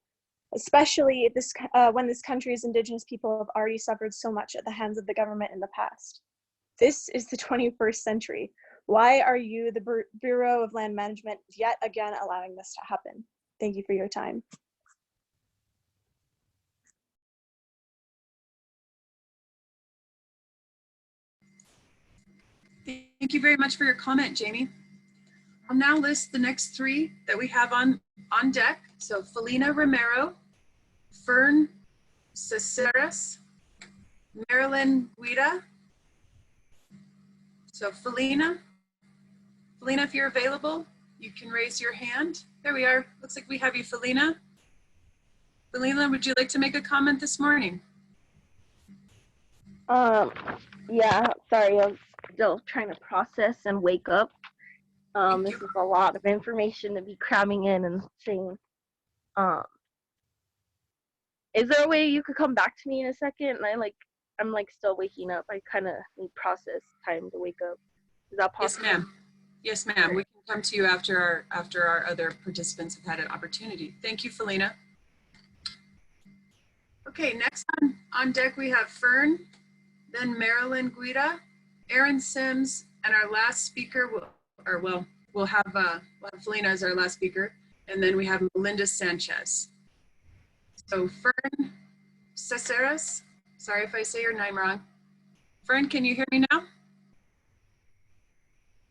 especially when this country's Indigenous people have already suffered so much at the hands of the government in the past. This is the 21st century. Why are you, the Bureau of Land Management, yet again allowing this to happen? Thank you for your time. Thank you very much for your comment, Jamie. I'll now list the next three that we have on deck. So Felina Romero, Fern Caceres, Marilyn Guida. So Felina, if you're available, you can raise your hand. There we are. Looks like we have you, Felina. Felina, would you like to make a comment this morning? Yeah, sorry, I'm still trying to process and wake up. This is a lot of information to be cramming in and saying. Is there a way you could come back to me in a second? And I'm still waking up. I kind of need process time to wake up. Is that possible? Yes, ma'am. Yes, ma'am. We can come to you after our other participants have had an opportunity. Thank you, Felina. Okay, next on deck we have Fern, then Marilyn Guida, Aaron Sims, and our last speaker we'll have Felina as our last speaker, and then we have Melinda Sanchez. So Fern Caceres, sorry if I say your name wrong. Fern, can you hear me now?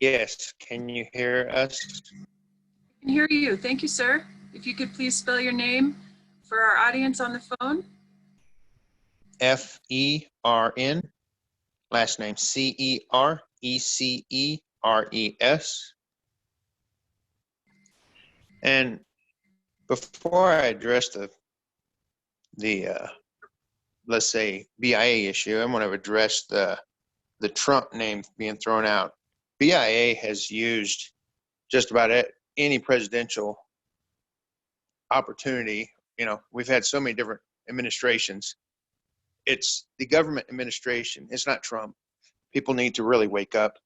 Yes, can you hear us? I can hear you. Thank you, sir. If you could please spell your name for our audience on the phone. F-E-R-N, last name C-E-R-E-C-E-R-E-S. And before I address the let's say BIA issue, I want to address the Trump name being thrown out. BIA has used just about any presidential opportunity. We've had so many different administrations. It's the government administration. It's not Trump. People need to really wake up.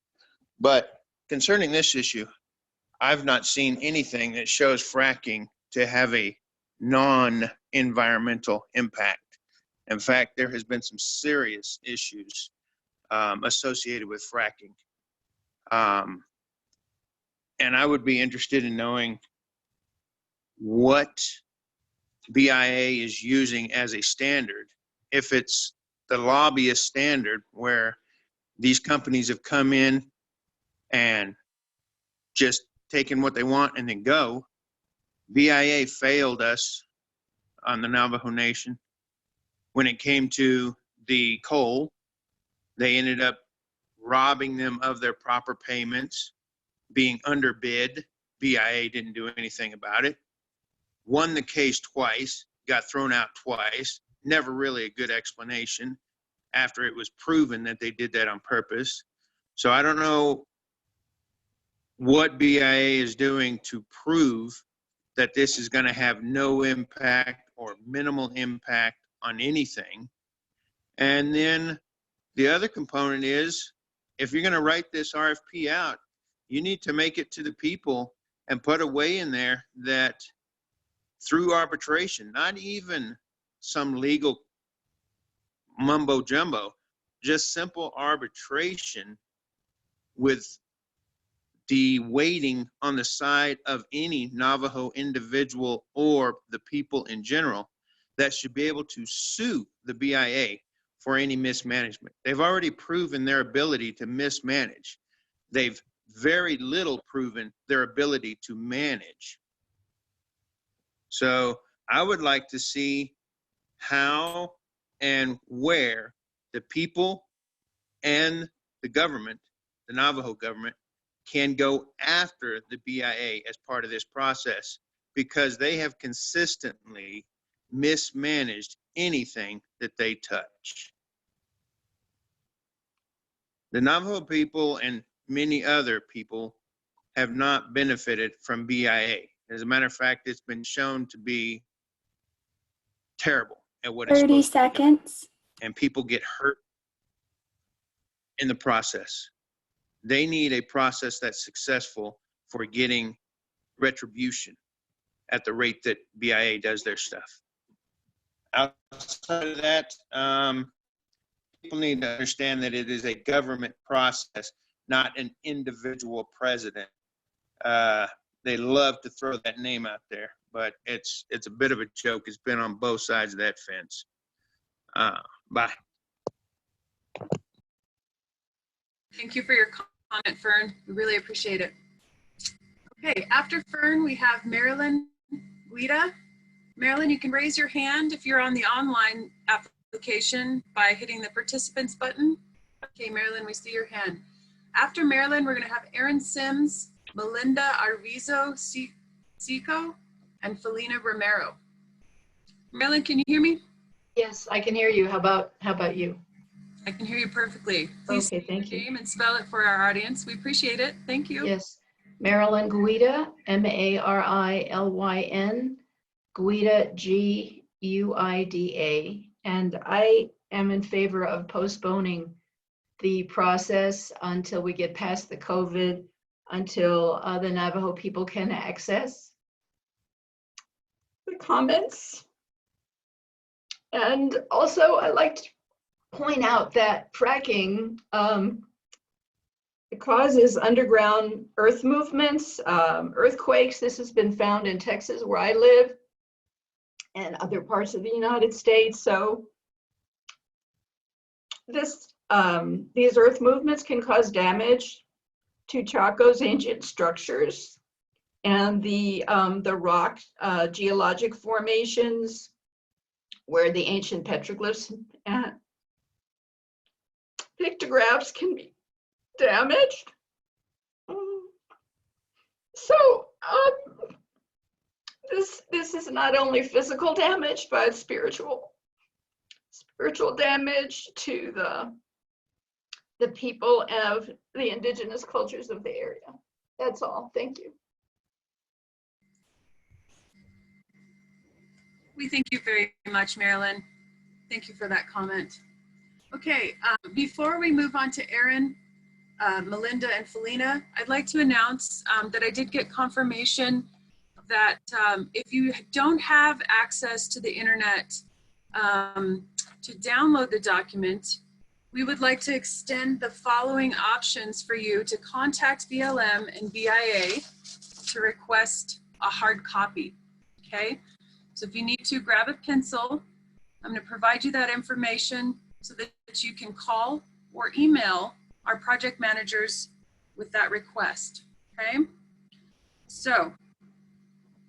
But concerning this issue, I've not seen anything that shows fracking to have a non-environmental impact. In fact, there has been some serious issues associated with fracking. And I would be interested in knowing what BIA is using as a standard. If it's the lobbyist standard where these companies have come in and just taken what they want and then go, BIA failed us on the Navajo Nation. When it came to the coal, they ended up robbing them of their proper payments, being underbid. BIA didn't do anything about it. Won the case twice, got thrown out twice. Never really a good explanation after it was proven that they did that on purpose. So I don't know what BIA is doing to prove that this is going to have no impact or minimal impact on anything. And then the other component is, if you're going to write this RFP out, you need to make it to the people and put a way in there that through arbitration, not even some legal mumbo jumbo, just simple arbitration with the weighting on the side of any Navajo individual or the people in general that should be able to sue the BIA for any mismanagement. They've already proven their ability to mismanage. They've very little proven their ability to manage. So I would like to see how and where the people and the government, the Navajo government, can go after the BIA as part of this process, because they have consistently mismanaged anything that they touch. The Navajo people and many other people have not benefited from BIA. As a matter of fact, it's been shown to be terrible at what it's 30 supposed to be doing. seconds. And people get hurt in the process. They need a process that's successful for getting retribution at the rate that BIA does their stuff. Outside of that, people need to understand that it is a government process, not an individual president. They love to throw that name out there, but it's a bit of a joke. It's been on both sides of that fence. Bye. Thank you for your comment, Fern. We really appreciate it. Okay, after Fern, we have Marilyn Guida. Marilyn, you can raise your hand if you're on the online application by hitting the participants button. Okay, Marilyn, we see your hand. After Marilyn, we're going to have Aaron Sims, Melinda Arvizo Seco, and Felina Romero. Marilyn, can you hear me? Yes, I can hear you. How about you? I can hear you perfectly. Please Okay, say thank your you. name and spell it for our audience. We appreciate it. Thank you. Yes, Marilyn Guida, Marilyn, Guida, Guida, and I am in favor of postponing the process until we get past the COVID, until the Navajo people can access the comments. And also, I'd like to point out that fracking it causes underground earth movements, earthquakes. This has been found in Texas, where I live, and other parts of the United States. So these earth movements can cause damage to Chaco's ancient structures and the rock geologic formations where the ancient petroglyphs and pictographs can be damaged. So this is not only physical damage, but spiritual damage to the people of the indigenous cultures of the area. That's all. Thank you. We thank you very much, Marilyn. Thank you for that comment. Okay, before we move on to Aaron, Melinda, and Felina, I'd like to announce that I did get confirmation that if you don't have access to the internet to download the document, we would like to extend the following options for you to contact BLM and BIA to request a hard copy, okay? So if you need to, grab a pencil. I'm going to provide you that information so that you can call or email our project managers with that request, okay? So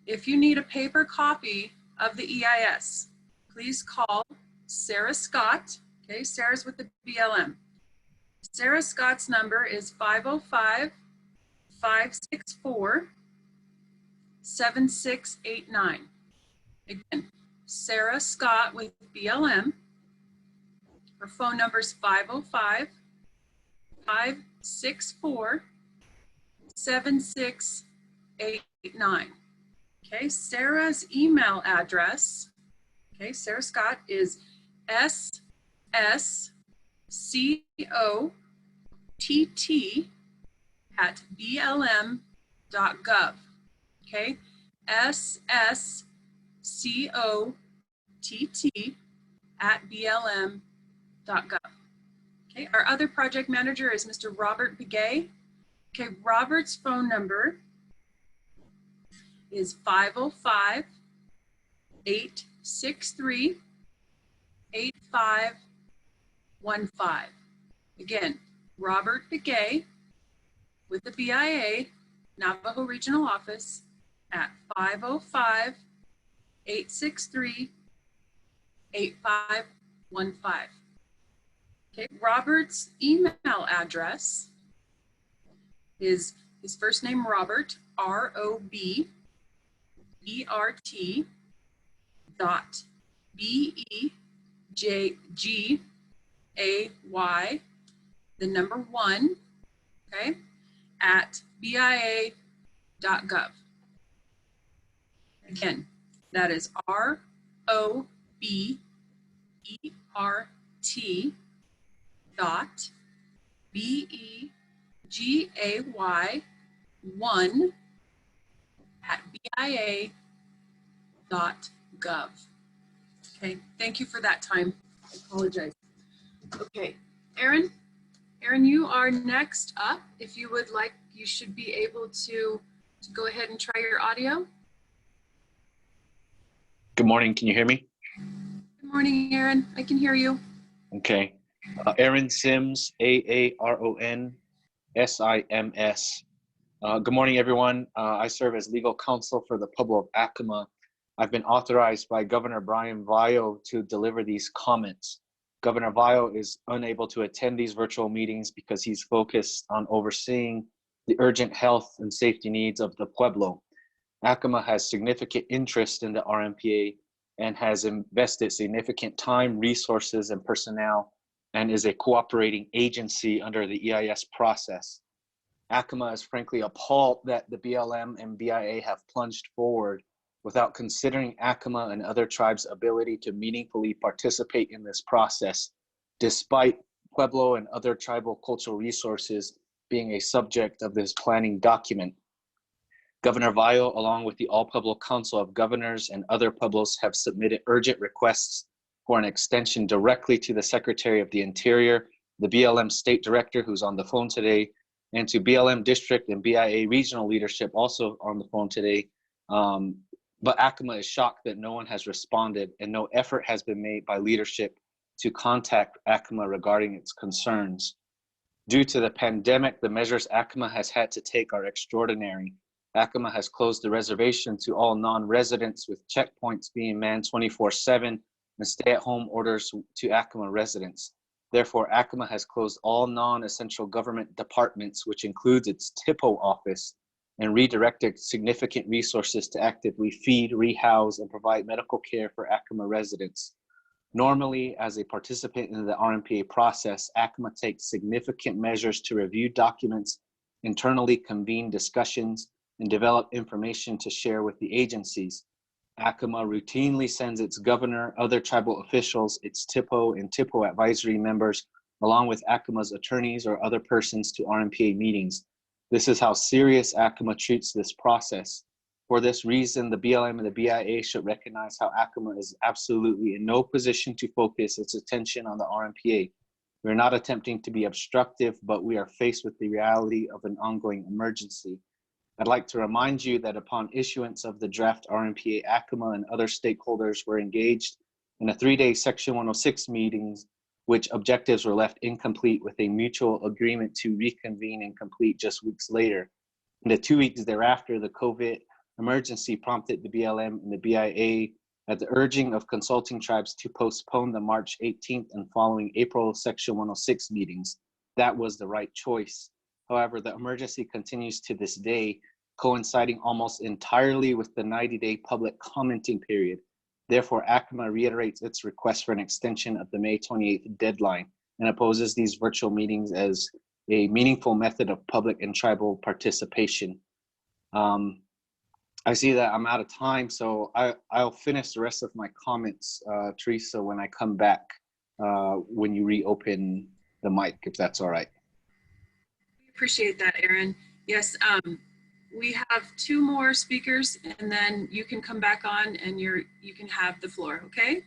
if you need a paper copy of the EIS, please call Sarah Scott, okay? Sarah's with the BLM. Sarah Scott's number is 505-564-7689. Again, Sarah Scott with BLM. Her phone number is 505-564-7689. Okay, Sarah's email address, okay, Sarah Scott is sscott@blm.gov. Okay, sscott@blm.gov. Okay, our other project manager is Mr. Robert Begay. Okay, Robert's phone number is 505-863-8515. Again, Robert Begay with the BIA Navajo Regional Office at 505-863-8515. Okay, Robert's email address is his first name, Robert, ROBERT dot BEJGAY, the number 1, okay, at BIA.gov. Again, that is ROBERT dot BEGAY1 at BIA.gov. Okay, thank you for that time. I apologize. Okay, Aaron, you are next up. If you would like, you should be able to go ahead and try your audio. Good morning, can you hear me? Good morning, Aaron. I can hear you. Okay. Aaron Sims, AARON SIMS. Good morning, everyone. I serve as legal counsel for the Pueblo of Acoma I've been authorized by Governor Brian Vio to deliver these comments. Governor Vio is unable to attend these virtual meetings because he's focused on overseeing the urgent health and safety needs of the Pueblo. ACMA has significant interest in the RMPA and has invested significant time, resources, and personnel, and is a cooperating agency under the EIS process. ACMA is frankly appalled that the BLM and BIA have plunged forward without considering ACMA and other tribes' ability to meaningfully participate in this process, despite Pueblo and other tribal cultural resources being a subject of this planning document. Governor Vio, along with the All Pueblo Council of Governors and other Pueblos, have submitted urgent requests for an extension directly to the Secretary of the Interior, the BLM State Director, who's on the phone today, and to BLM District and BIA regional leadership, also on the phone today. But ACMA is shocked that no one has responded and no effort has been made by leadership to contact ACMA regarding its concerns. Due to the pandemic, the measures ACMA has had to take are extraordinary. ACMA has closed the reservation to all non-residents, with checkpoints being manned 24/7 and stay-at-home orders to ACMA residents. Therefore, ACMA has closed all non-essential government departments, which includes its TIPO office, and redirected significant resources to actively feed, rehouse, and provide medical care for ACMA residents. Normally, as a participant in the RMPA process, ACMA takes significant measures to review documents, internally convene discussions, and develop information to share with the agencies. ACMA routinely sends its governor, other tribal officials, its TIPO and TIPO advisory members, along with ACMA's attorneys or other persons to RMPA meetings. This is how serious ACMA treats this process. For this reason, the BLM and the BIA should recognize how ACMA is absolutely in no position to focus its attention on the RMPA. We're not attempting to be obstructive, but we are faced with the reality of an ongoing emergency. I'd like to remind you that upon issuance of the draft RMPA, ACMA and other stakeholders were engaged in a 3-day Section 106 meetings, which objectives were left incomplete, with a mutual agreement to reconvene and complete just weeks later. In the 2 weeks thereafter, the COVID emergency prompted the BLM and the BIA, at the urging of consulting tribes, to postpone the March 18th and following April Section 106 meetings. That was the right choice. However, the emergency continues to this day, coinciding almost entirely with the 90-day public commenting period. Therefore, ACMA reiterates its request for an extension of the May 28th deadline and opposes these virtual meetings as a meaningful method of public and tribal participation. I see that I'm out of time, so I'll finish the rest of my comments, Teresa, when I come back, when you reopen the mic, if that's all right. Appreciate that, Aaron. Yes, we have 2 more speakers, and then you can come back on and you can have the floor, okay?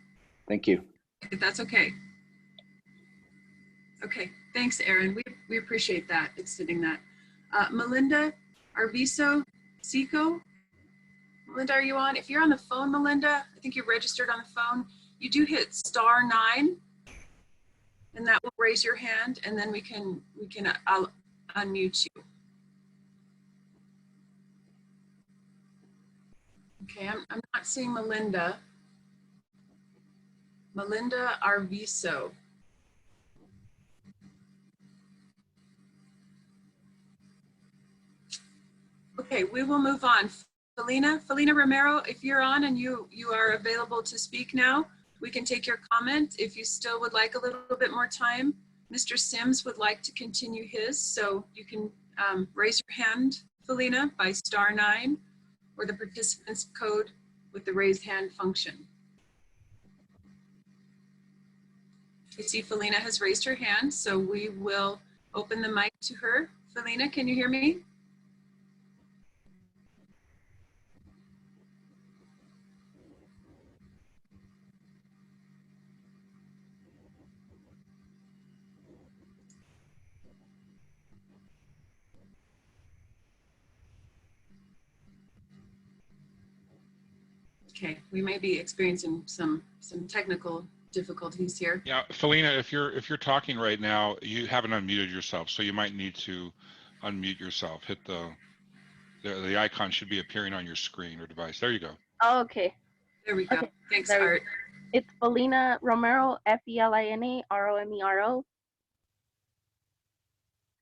Thank you. If that's okay. Okay, thanks, Aaron. We appreciate that, extending that. Melinda Arviso Seco. Melinda, are you on? If you're on the phone, Melinda, I think you're registered on the phone. You do hit *9, and that will raise your hand, and then I'll unmute you. Okay, I'm not seeing Melinda. Melinda Arviso. Okay, we will move on. Felina Romero, if you're on and you are available to speak now, we can take your comment. If you still would like a little bit more time, Mr. Sims would like to continue his, so you can raise your hand, Felina, by *9, or the participants code with the raised hand function. I see Felina has raised her hand, so we will open the mic to her. Felina, can you hear me? Okay, we may be experiencing some technical difficulties here. Yeah, Felina, if you're talking right now, you haven't unmuted yourself, so you might need to unmute yourself. Hit the icon should be appearing on your screen or device. There you go. Oh, okay. There we go. Okay, Thanks, there we Art. It's Felina Romero, Felina Romero.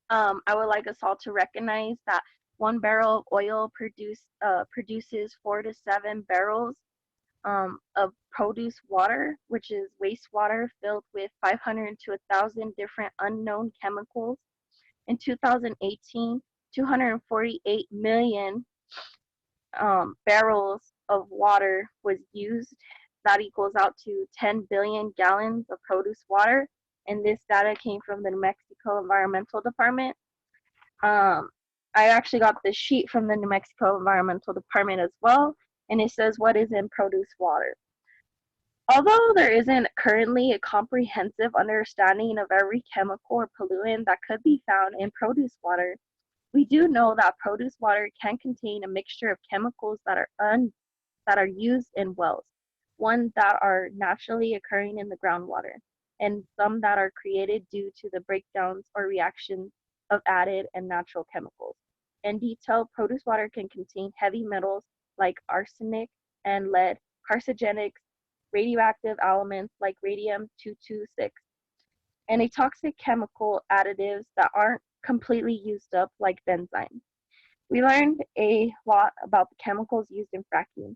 I would like us all to recognize that 1 barrel of oil produces 4 to 7 barrels of produce water, which is wastewater filled with 500 to 1,000 different unknown chemicals. In 2018, 248 million barrels of water was used. That equals out to 10 billion gallons of produce water. And this data came from the New Mexico Environmental Department. I actually got this sheet from the New Mexico Environmental Department as well, and it says what is in produce water. Although there isn't currently a comprehensive understanding of every chemical or pollutant that could be found in produce water, we do know that produce water can contain a mixture of chemicals that are used in wells, ones that are naturally occurring in the groundwater, and some that are created due to the breakdowns or reactions of added and natural chemicals. In detail, produce water can contain heavy metals like arsenic and lead, carcinogenics, radioactive elements like radium-226, and a toxic chemical additives that aren't completely used up like benzene. We learned a lot about the chemicals used in fracking,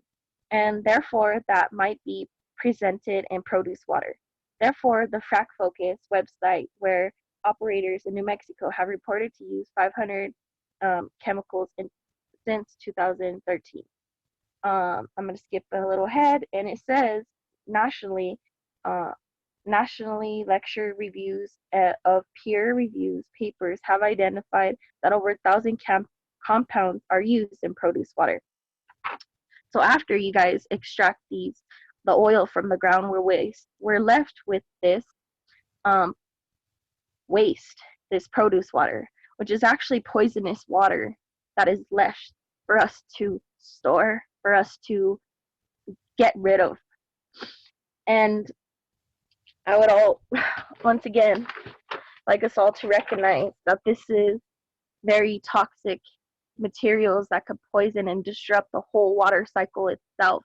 and therefore that might be presented in produce water. Therefore, the Frack Focus website, where operators in New Mexico have reported to use 500 chemicals since 2013. I'm going to skip a little ahead, and it says nationally lecture reviews of peer reviews papers have identified that over 1,000 compounds are used in produce water. So after you guys extract the oil from the ground, we're left with this waste, this produce water, which is actually poisonous water that is left for us to store, for us to get rid of. And I would once again, like us all to recognize that this is very toxic materials that could poison and disrupt the whole water cycle itself.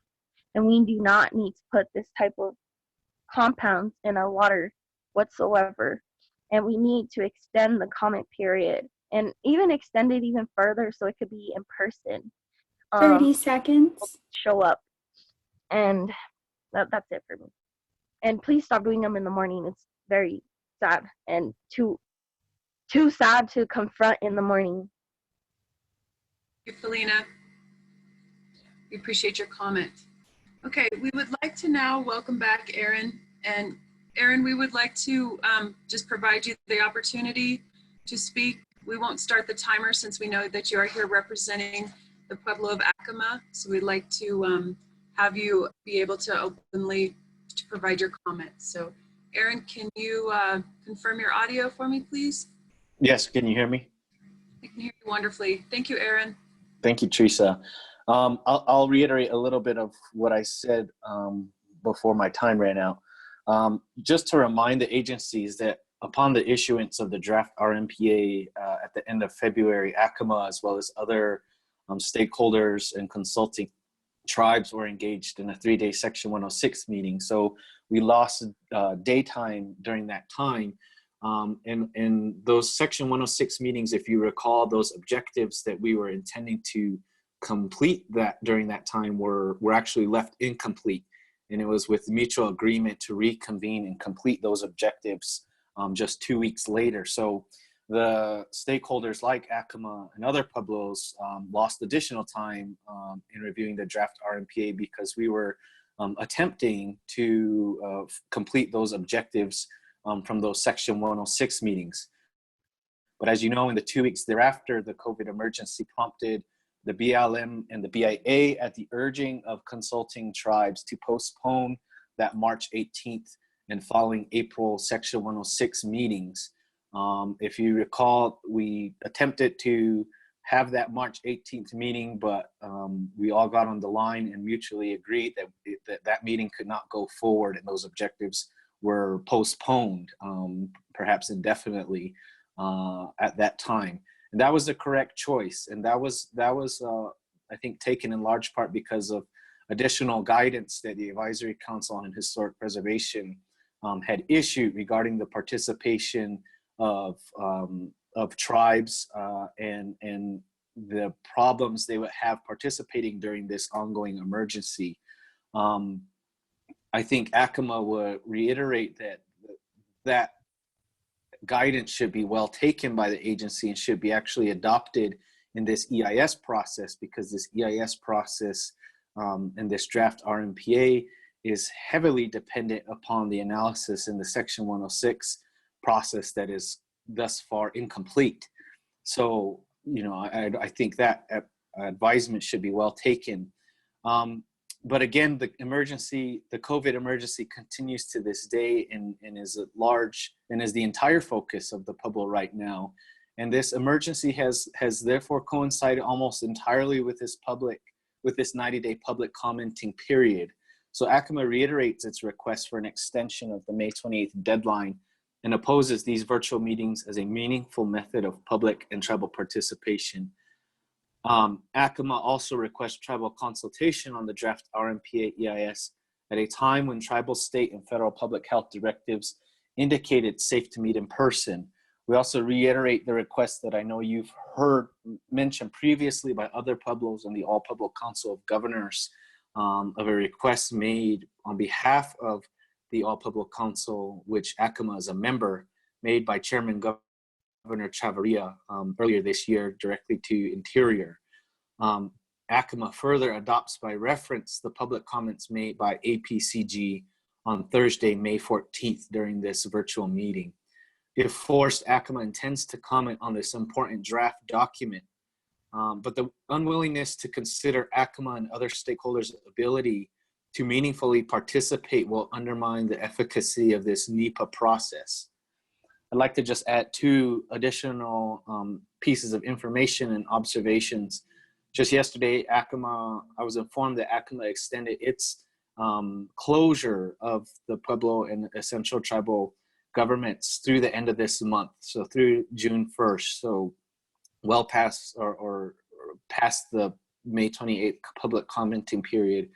And we do not need to put this type of compounds in our water whatsoever. And we need to extend the comment period and even extend it even further so it could be in person. 30 seconds. Show up. And that's it for me. And please stop doing them in the morning. It's very sad and too sad to confront in the morning. Thank you, Felina. We appreciate your comment. Okay, we would like to now welcome back Aaron. And Aaron, we would like to just provide you the opportunity to speak. We won't start the timer since we know that you are here representing the Pueblo of Acoma. So we'd like to have you be able to openly to provide your comments. So Aaron, can you confirm your audio for me, please? Yes, can you hear me? I can hear you wonderfully. Thank you, Aaron. Thank you, Teresa. I'll reiterate a little bit of what I said before my time ran out. Just to remind the agencies that upon the issuance of the draft RMPA at the end of February, Acoma, as well as other stakeholders and consulting tribes were engaged in a 3-day Section 106 meeting. So we lost daytime during that time. And those Section 106 meetings, if you recall, those objectives that we were intending to complete that during that time were actually left incomplete. And it was with mutual agreement to reconvene and complete those objectives just 2 weeks later. So the stakeholders like Acoma and other Pueblos lost additional time in reviewing the draft RMPA because we were attempting to complete those objectives from those Section 106 meetings. But as you know, in the 2 weeks thereafter, the COVID emergency prompted the BLM and the BIA at the urging of consulting tribes to postpone that March 18th and following April Section 106 meetings. If you recall, we attempted to have that March 18th meeting, but we all got on the line and mutually agreed that that meeting could not go forward and those objectives were postponed, perhaps indefinitely at that time. And that was the correct choice. And that was I think, taken in large part because of additional guidance that the Advisory Council on Historic Preservation had issued regarding the participation of tribes and the problems they would have participating during this ongoing emergency. I think ACMA would reiterate that guidance should be well taken by the agency and should be actually adopted in this EIS process, because this EIS process and this draft RMPA is heavily dependent upon the analysis in the Section 106 process that is thus far incomplete. So, I think that advisement should be well taken. But again, the COVID emergency continues to this day and is at large and is the entire focus of the public right now. And this emergency has therefore coincided almost entirely with this 90-day public commenting period. So ACMA reiterates its request for an extension of the May 28th deadline and opposes these virtual meetings as a meaningful method of public and tribal participation. ACMA also requests tribal consultation on the draft RMPA EIS at a time when tribal, state, and federal public health directives indicate it's safe to meet in person. We also reiterate the request that I know you've heard mentioned previously by other Pueblos and the All Pueblo Council of Governors of a request made on behalf of the All Pueblo Council, which ACMA is a member, made by Chairman Governor Chavarria earlier this year directly to Interior. ACMA further adopts by reference the public comments made by APCG on Thursday, May 14th during this virtual meeting. If forced, ACMA intends to comment on this important draft document, but the unwillingness to consider ACMA and other stakeholders' ability to meaningfully participate will undermine the efficacy of this NEPA process. I'd like to just add two additional pieces of information and observations. Just yesterday, I was informed that ACMA extended its closure of the Pueblo and Essential Tribal governments through the end of this month, so through June 1st, so well past or past the May 28th public commenting period.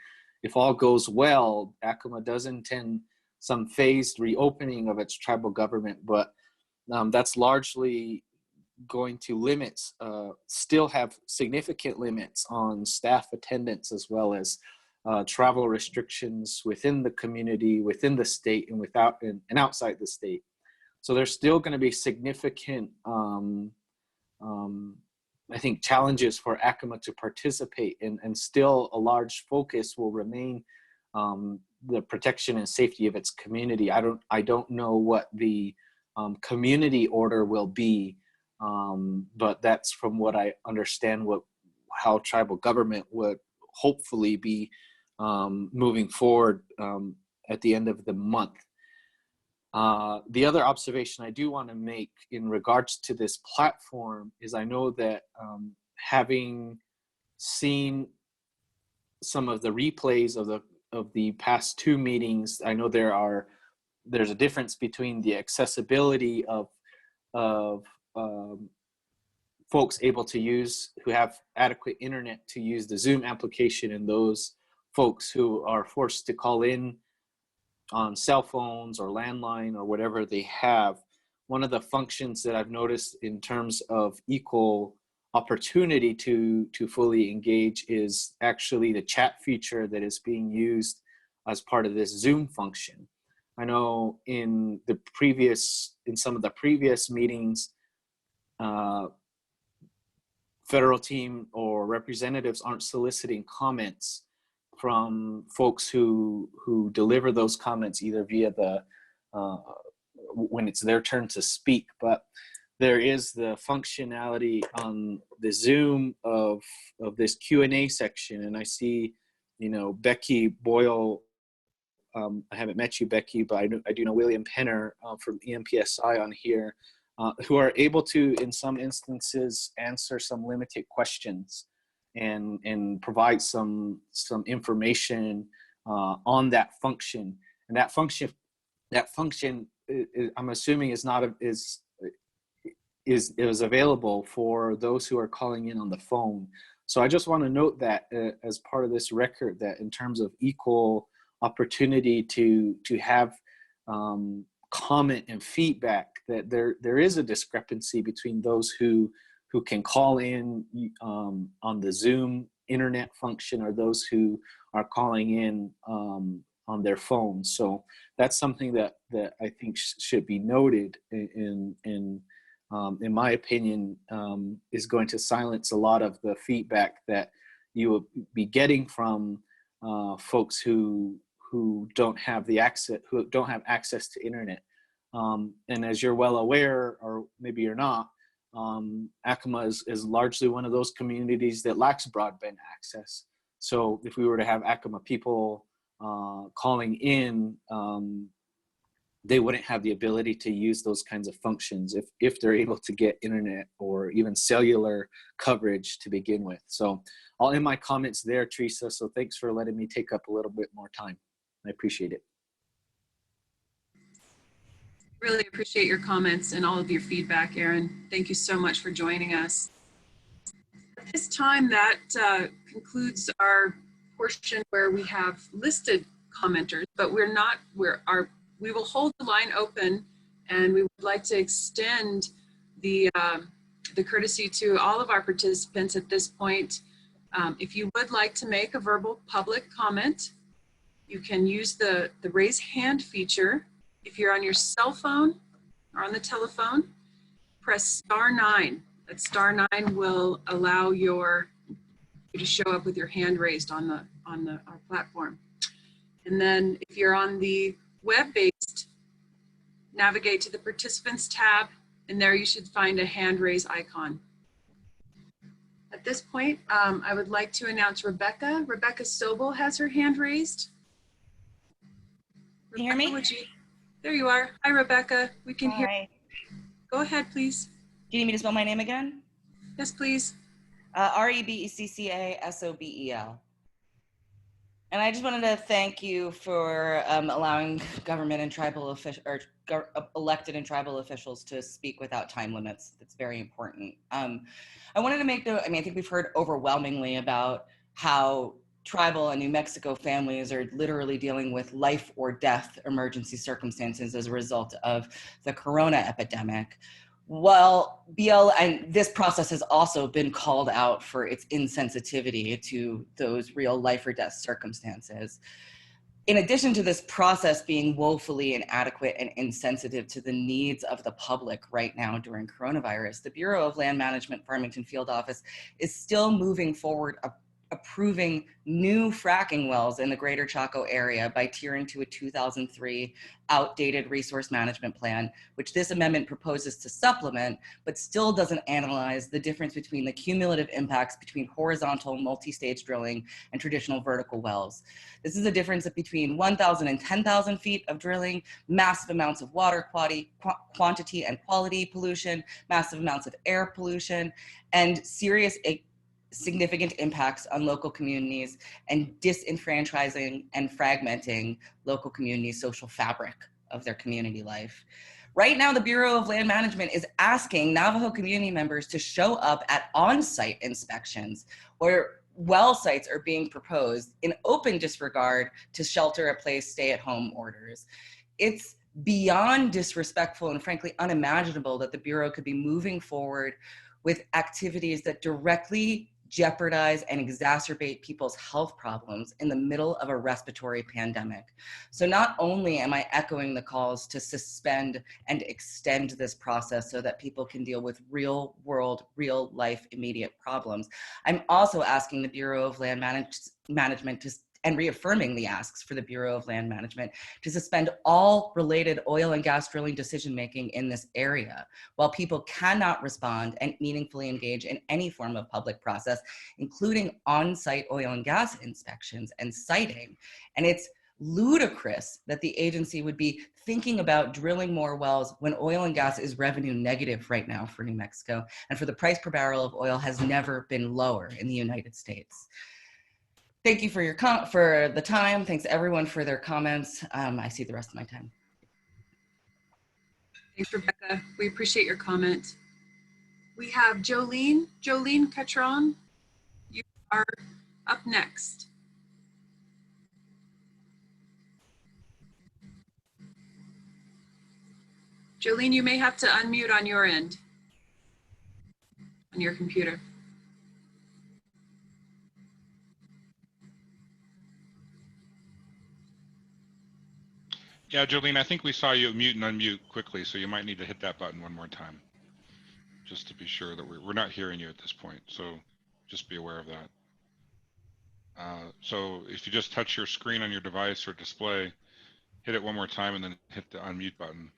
If all goes well, ACMA does intend some phased reopening of its tribal government, but that's largely going to limits, still have significant limits on staff attendance, as well as travel restrictions within the community, within the state, and and outside the state. So there's still going to be significant, I think, challenges for ACMA to participate, and still a large focus will remain the protection and safety of its community. I don't know what the community order will be, but that's from what I understand how tribal government would hopefully be moving forward at the end of the month. The other observation I do want to make in regards to this platform is I know that having seen some of the replays of the past two meetings, I know there's a difference between the accessibility of folks able to who have adequate internet to use the Zoom application, and those folks who are forced to call in on cell phones or landline or whatever they have. One of the functions that I've noticed in terms of equal opportunity to fully engage is actually the chat feature that is being used as part of this Zoom function. I know in some of the previous meetings, federal team or representatives aren't soliciting comments from folks who deliver those comments either via when it's their turn to speak, but there is the functionality on the Zoom of this Q&A section, and I see, Becky Boyle. I haven't met you, Becky, but I do know William Penner from EMPSI on here, who are able to, in some instances, answer some limited questions and provide some information on that function. And that function, I'm assuming is available for those who are calling in on the phone. So I just want to note that as part of this record, that in terms of equal opportunity to have comment and feedback, that there is a discrepancy between those who can call in on the Zoom internet function or those who are calling in on their phones. So that's something that I think should be noted in my opinion, is going to silence a lot of the feedback that you will be getting from folks who don't have access to internet. And as you're well aware, or maybe you're not, Acoma is largely one of those communities that lacks broadband access. So if we were to have Acoma people calling in, they wouldn't have the ability to use those kinds of functions if they're able to get internet or even cellular coverage to begin with. So I'll end my comments there, Teresa. So thanks for letting me take up a little bit more time. I appreciate it. Really appreciate your comments and all of your feedback, Aaron. Thank you so much for joining us. At this time, that concludes our portion where we have listed commenters, but we will hold the line open, and we would like to extend the courtesy to all of our participants at this point. If you would like to make a verbal public comment, you can use the raise hand feature. If you're on your cell phone or on the telephone, press *9. That *9 will allow you to show up with your hand raised on our platform. And then if you're on the web-based, navigate to the participants tab, and there you should find a hand raise icon. At this point, I would like to announce Rebecca. Rebecca Sobel has her hand raised. Can you hear me? There you are. Hi, Rebecca. We can hear you. Go ahead, please. Do you need me to spell my name again? Yes, please. REBECCA-SOBEL. And I just wanted to thank you for allowing government and tribal elected and tribal officials to speak without time limits. That's very important. I wanted to make note, I think we've heard overwhelmingly about how tribal and New Mexico families are literally dealing with life or death emergency circumstances as a result of the corona epidemic. Well, and this process has also been called out for its insensitivity to those real life or death circumstances. In addition to this process being woefully inadequate and insensitive to the needs of the public right now during coronavirus, the Bureau of Land Management Farmington Field Office is still moving forward approving new fracking wells in the Greater Chaco area by tiering to a 2003 outdated resource management plan, which this amendment proposes to supplement, but still doesn't analyze the difference between the cumulative impacts between horizontal multi-stage drilling and traditional vertical wells. This is a difference of between 1,000 and 10,000 feet of drilling, massive amounts of water quantity and quality pollution, massive amounts of air pollution, and serious significant impacts on local communities and disenfranchising and fragmenting local communities' social fabric of their community life. Right now, the Bureau of Land Management is asking Navajo community members to show up at on-site inspections where well sites are being proposed in open disregard to shelter-in-place stay-at-home orders. It's beyond disrespectful and frankly unimaginable that the Bureau could be moving forward with activities that directly jeopardize and exacerbate people's health problems in the middle of a respiratory pandemic. So not only am I echoing the calls to suspend and extend this process so that people can deal with real world, real life immediate problems, I'm also asking the Bureau of Land Management and reaffirming the asks for the Bureau of Land Management to suspend all related oil and gas drilling decision-making in this area while people cannot respond and meaningfully engage in any form of public process, including on-site oil and gas inspections and siting. And it's ludicrous that the agency would be thinking about drilling more wells when oil and gas is revenue negative right now for New Mexico, and for the price per barrel of oil has never been lower in the United States. Thank you for the time. Thanks everyone for their comments. I see the rest of my time. Thanks, Rebecca. We appreciate your comment. We have Jolene Catron. You are up next. Jolene, you may have to unmute on your end, on your computer. Yeah, Jolene, I think we saw you mute and unmute quickly, so you might need to hit that button one more time, just to be sure that we're not hearing you at this point. So just be aware of that. So if you just touch your screen on your device or display, hit it one more time and then hit the unmute button.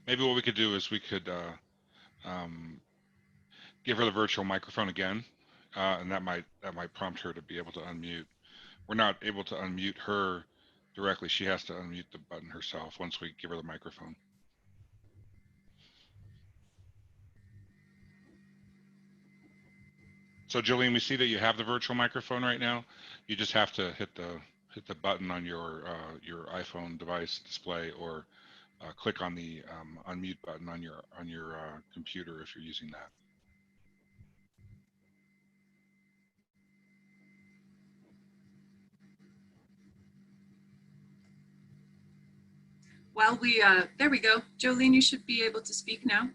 Maybe what we could do is we could give her the virtual microphone again, and that might prompt her to be able to unmute. We're not able to unmute her directly. She has to unmute the button herself once we give her the microphone. So Jolene, we see that you have the virtual microphone right now. You just have to hit the button on your iPhone device display, or click on the unmute button on your computer if you're using that. While we, there we go. Jolene, you should be able to speak now.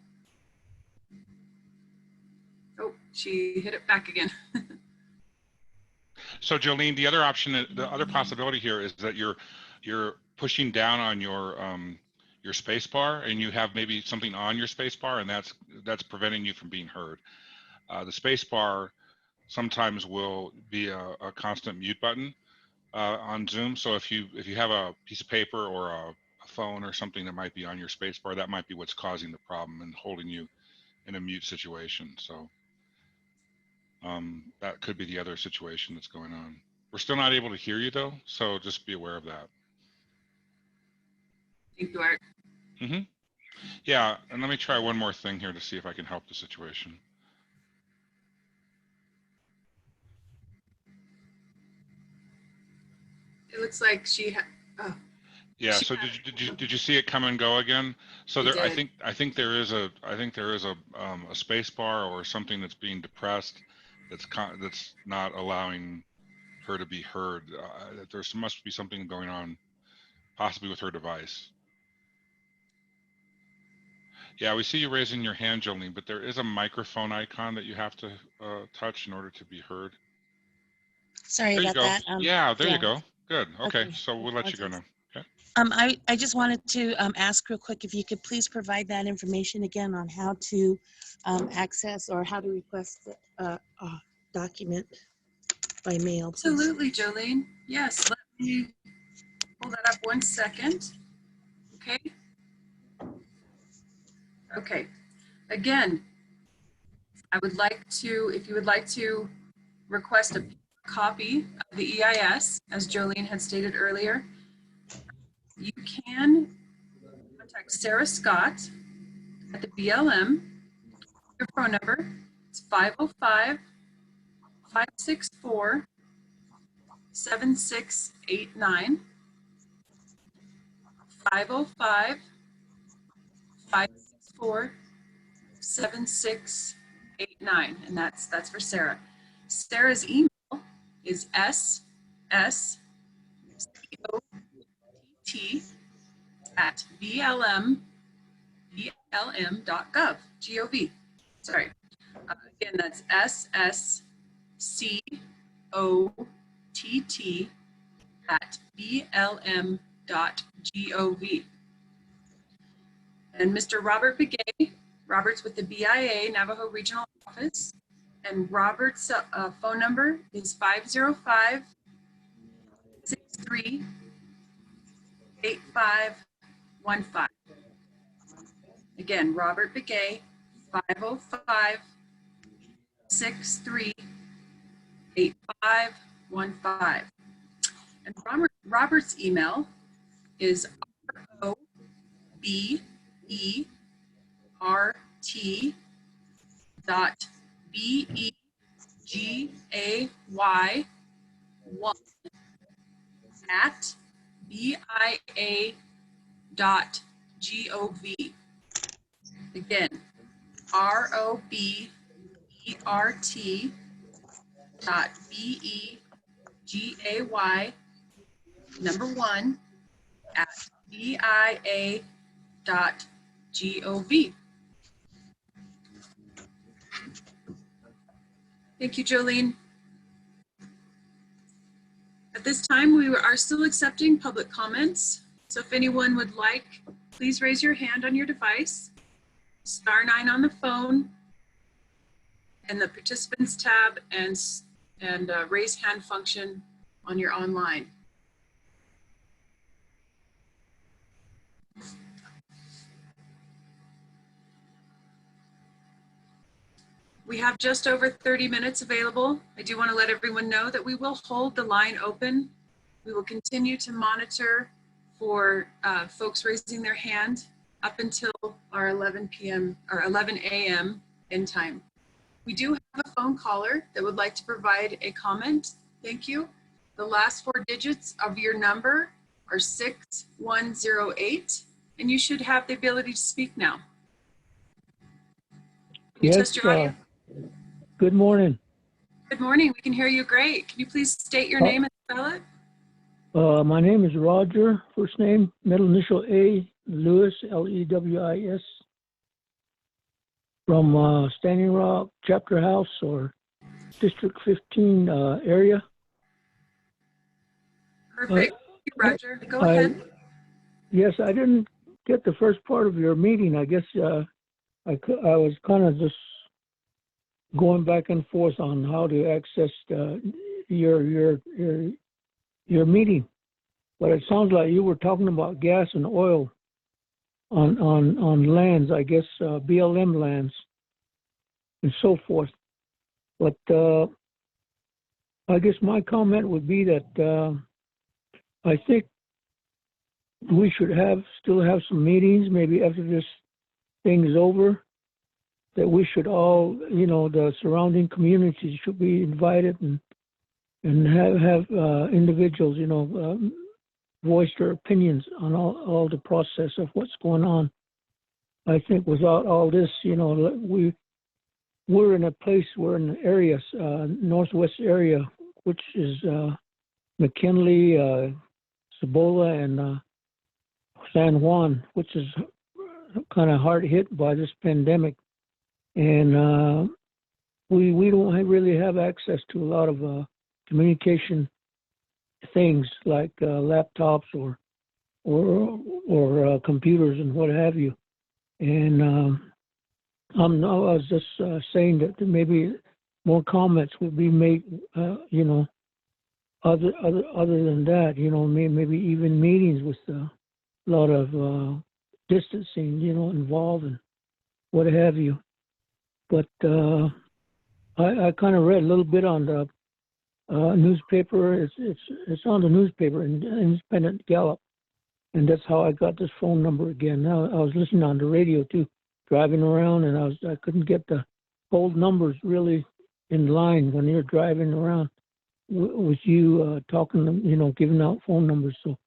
Oh, she hit it back again. So Jolene, the other option, the other possibility here is that you're pushing down on your space bar, and you have maybe something on your space bar, and that's preventing you from being heard. The space bar sometimes will be a constant mute button on Zoom. So if you have a piece of paper or a phone or something that might be on your space bar, that might be what's causing the problem and holding you in a mute situation. So that could be the other situation that's going on. We're still not able to hear you though, so just be aware of that. Thank you, Art. Mm-hmm. Yeah, and let me try one more thing here to see if I can help the situation. It looks like she had, oh. Yeah. So did you see it come and go again? So there, I think there is a space bar or something that's being depressed that's not allowing her to be heard. There must be something going on, possibly with her device. Yeah, we see you raising your hand, Jolene, but there is a microphone icon that you have to touch in order to be heard. Sorry There you about go. that. Yeah, there yeah. you go. Good. Okay, Okay. so we'll let you go now. Okay. I just wanted to ask real quick if you could please provide that information again on how to access or how to request a document by mail, please. Absolutely, Jolene. Yes, let me pull that up 1 second. Okay. Okay. Again, I would like to, if you would like to request a copy of the EIS, as Jolene had stated earlier, you can contact Sarah Scott at the BLM. Your phone number is 505-564-7689. 505-564-7689, and that's for Sarah. Sarah's email is sscott@blm.gov. G-O-V. Sorry. Again, that's sscott@blm.gov. And Mr. Robert Begay, Robert's with the BIA Navajo Regional Office, and Robert's phone number is 505-63-8515. Again, Robert Begay, 505-63-8515. And Robert's email is robert.begay1@BIA Again, ROBERT dot BEGAY number 1 at BIA.gov. Thank you, Jolene. At this time, we are still accepting public comments. So if anyone would like, please raise your hand on your device, *9 on the phone, and the participants tab and raise hand function on your online. We have just over 30 minutes available. I do want to let everyone know that we will hold the line open. We will continue to monitor for folks raising their hand up until our 11 p.m. or 11 a.m. end time. We do have a phone caller that would like to provide a comment. Thank you. The last 4 digits of your number are 6108, and you should have the ability to speak now. Can you test your audio? Good morning. Good morning. We can hear you great. Can you please state your name and spell it? My name is Roger, first name, middle initial A, Lewis, Lewis, from Standing Rock, Chapter House, or District 15 area. Perfect. Thank you, Roger. Go ahead. Yes, I didn't get the first part of your meeting. I guess I was kind of just going back and forth on how to access your meeting, but it sounds like you were talking about gas and oil on lands, I guess BLM lands and so forth. But I guess my comment would be that I think we should still have some meetings, maybe after this thing is over, that we should all, the surrounding communities should be invited and have individuals, voice their opinions on all the process of what's going on. I think without all this, we're in an area, northwest area, which is McKinley, Cibola, and San Juan, which is kind of hard hit by this pandemic. And we don't really have access to a lot of communication things like laptops or computers and what have you. And I was just saying that maybe more comments would be made, other than that, maybe even meetings with a lot of distancing, involved and what have you. But I kind of read a little bit on the newspaper. It's on the newspaper, Independent Gallup, and that's how I got this phone number again. Now I was listening on the radio too, driving around, and I couldn't get the old numbers really in line when you're driving around with you talking, giving out phone numbers. So,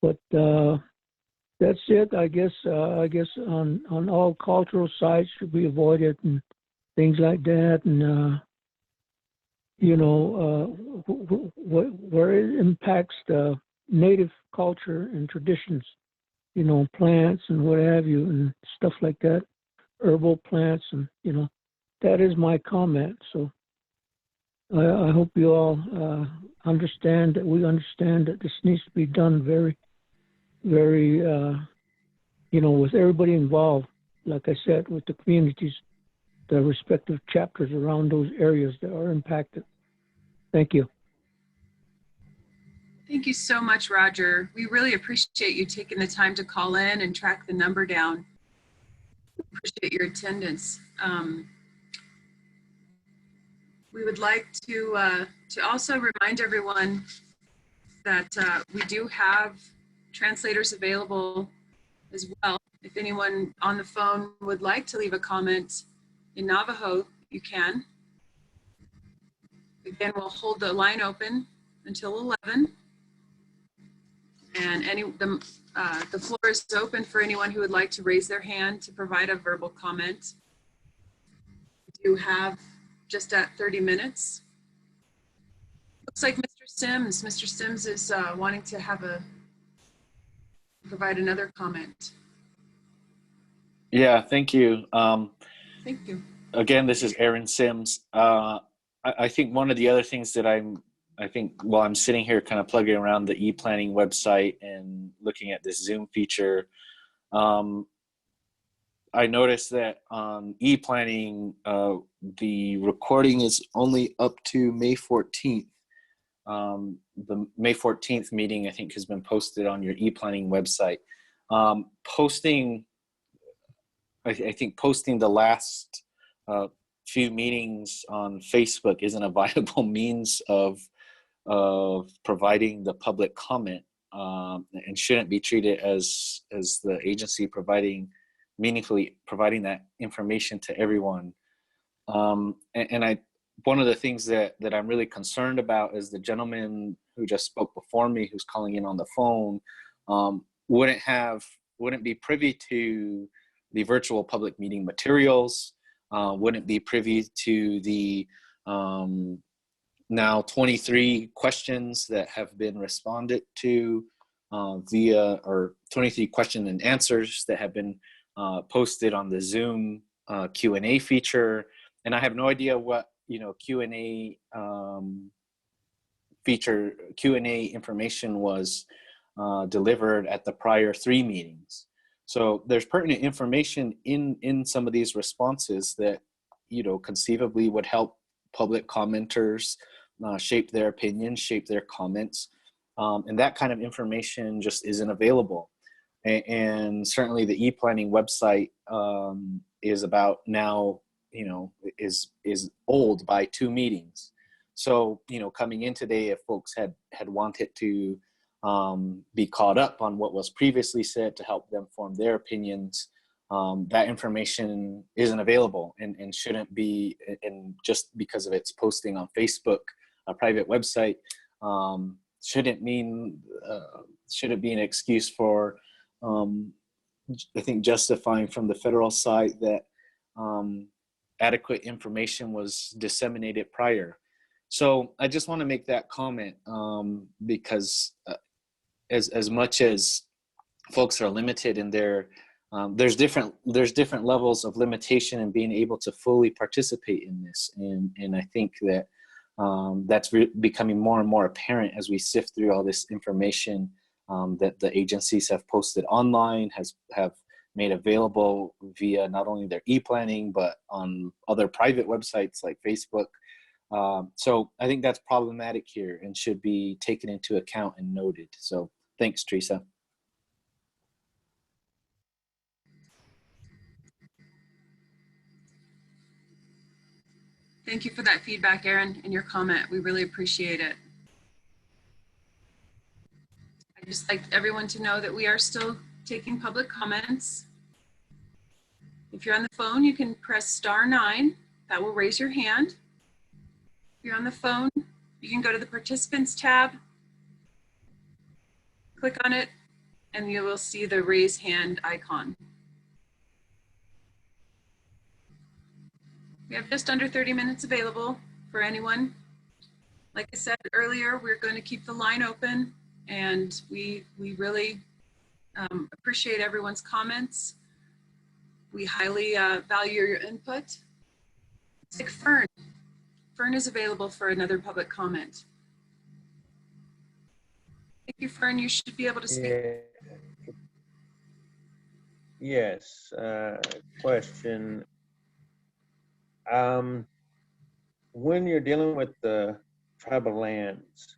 but that's it. I guess on all cultural sites should be avoided and things like that, and where it impacts the native culture and traditions, plants and what have you and stuff like that, herbal plants, and that is my comment. So I hope you all understand that we understand that this needs to be done very, very, with everybody involved, like I said, with the communities, the respective chapters around those areas that are impacted. Thank you. Thank you so much, Roger. We really appreciate you taking the time to call in and track the number down. We appreciate your attendance. We would like to also remind everyone that we do have translators available as well. If anyone on the phone would like to leave a comment in Navajo, you can. Again, we'll hold the line open until 11. And the floor is open for anyone who would like to raise their hand to provide a verbal comment. We do have just at 30 minutes. Looks like Mr. Sims. Mr. Sims is wanting to provide another comment. Yeah, thank you. Thank you. Again, this is Aaron Sims. I think one of the other things that I'm while I'm sitting here kind of plugging around the e-planning website and looking at this Zoom feature, I noticed that on e-planning, the recording is only up to May 14th. The May 14th meeting, I think, has been posted on your e-planning website. I think posting the last few meetings on Facebook isn't a viable means of providing the public comment, and shouldn't be treated as the agency meaningfully providing that information to everyone. One of the things that I'm really concerned about is the gentleman who just spoke before me, who's calling in on the phone, wouldn't be privy to the virtual public meeting materials, wouldn't be privy to the now 23 questions that have been responded to or 23 question and answers that have been posted on the Zoom Q&A feature. And I have no idea what Q&A information was delivered at the prior 3 meetings. So there's pertinent information in some of these responses that conceivably would help public commenters shape their opinions, shape their comments, and that kind of information just isn't available. And certainly the e-planning website is about now, is old by 2 meetings. So, coming in today, if folks had wanted to be caught up on what was previously said to help them form their opinions, that information isn't available and shouldn't be, and just because of its posting on Facebook, a private website, shouldn't be an excuse for, I think, justifying from the federal side that adequate information was disseminated prior. So I just want to make that comment because as much as folks are limited in their, there's different levels of limitation in being able to fully participate in this, and I think that that's becoming more and more apparent as we sift through all this information that the agencies have posted online, have made available via not only their e-planning, but on other private websites like Facebook. So I think that's problematic here and should be taken into account and noted. So thanks, Teresa. Thank you for that feedback, Aaron, and your comment. We really appreciate it. I'd just like everyone to know that we are still taking public comments. If you're on the phone, you can press *9. That will raise your hand. If you're on the phone, you can go to the Participants tab, click on it, and you will see the raise hand icon. We have just under 30 minutes available for anyone. Like I said earlier, we're going to keep the line open, and we really appreciate everyone's comments. We highly value your input. It's like Fern. Fern is available for another public comment. Thank you, Fern. You should be able to speak. Yes, question. When you're dealing with the tribal lands,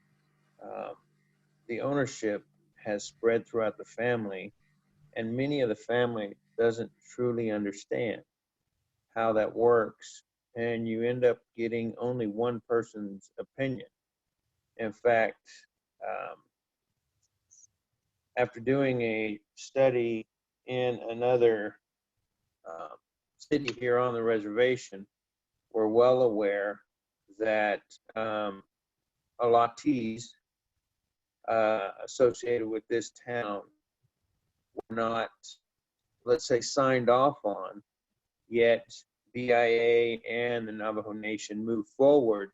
the ownership has spread throughout the family, and many of the family doesn't truly understand how that works, and you end up getting only one person's opinion. In fact, after doing a study in another city here on the reservation, we're well aware that allottees associated with this town were not, let's say, signed off on, yet BIA and the Navajo Nation moved forward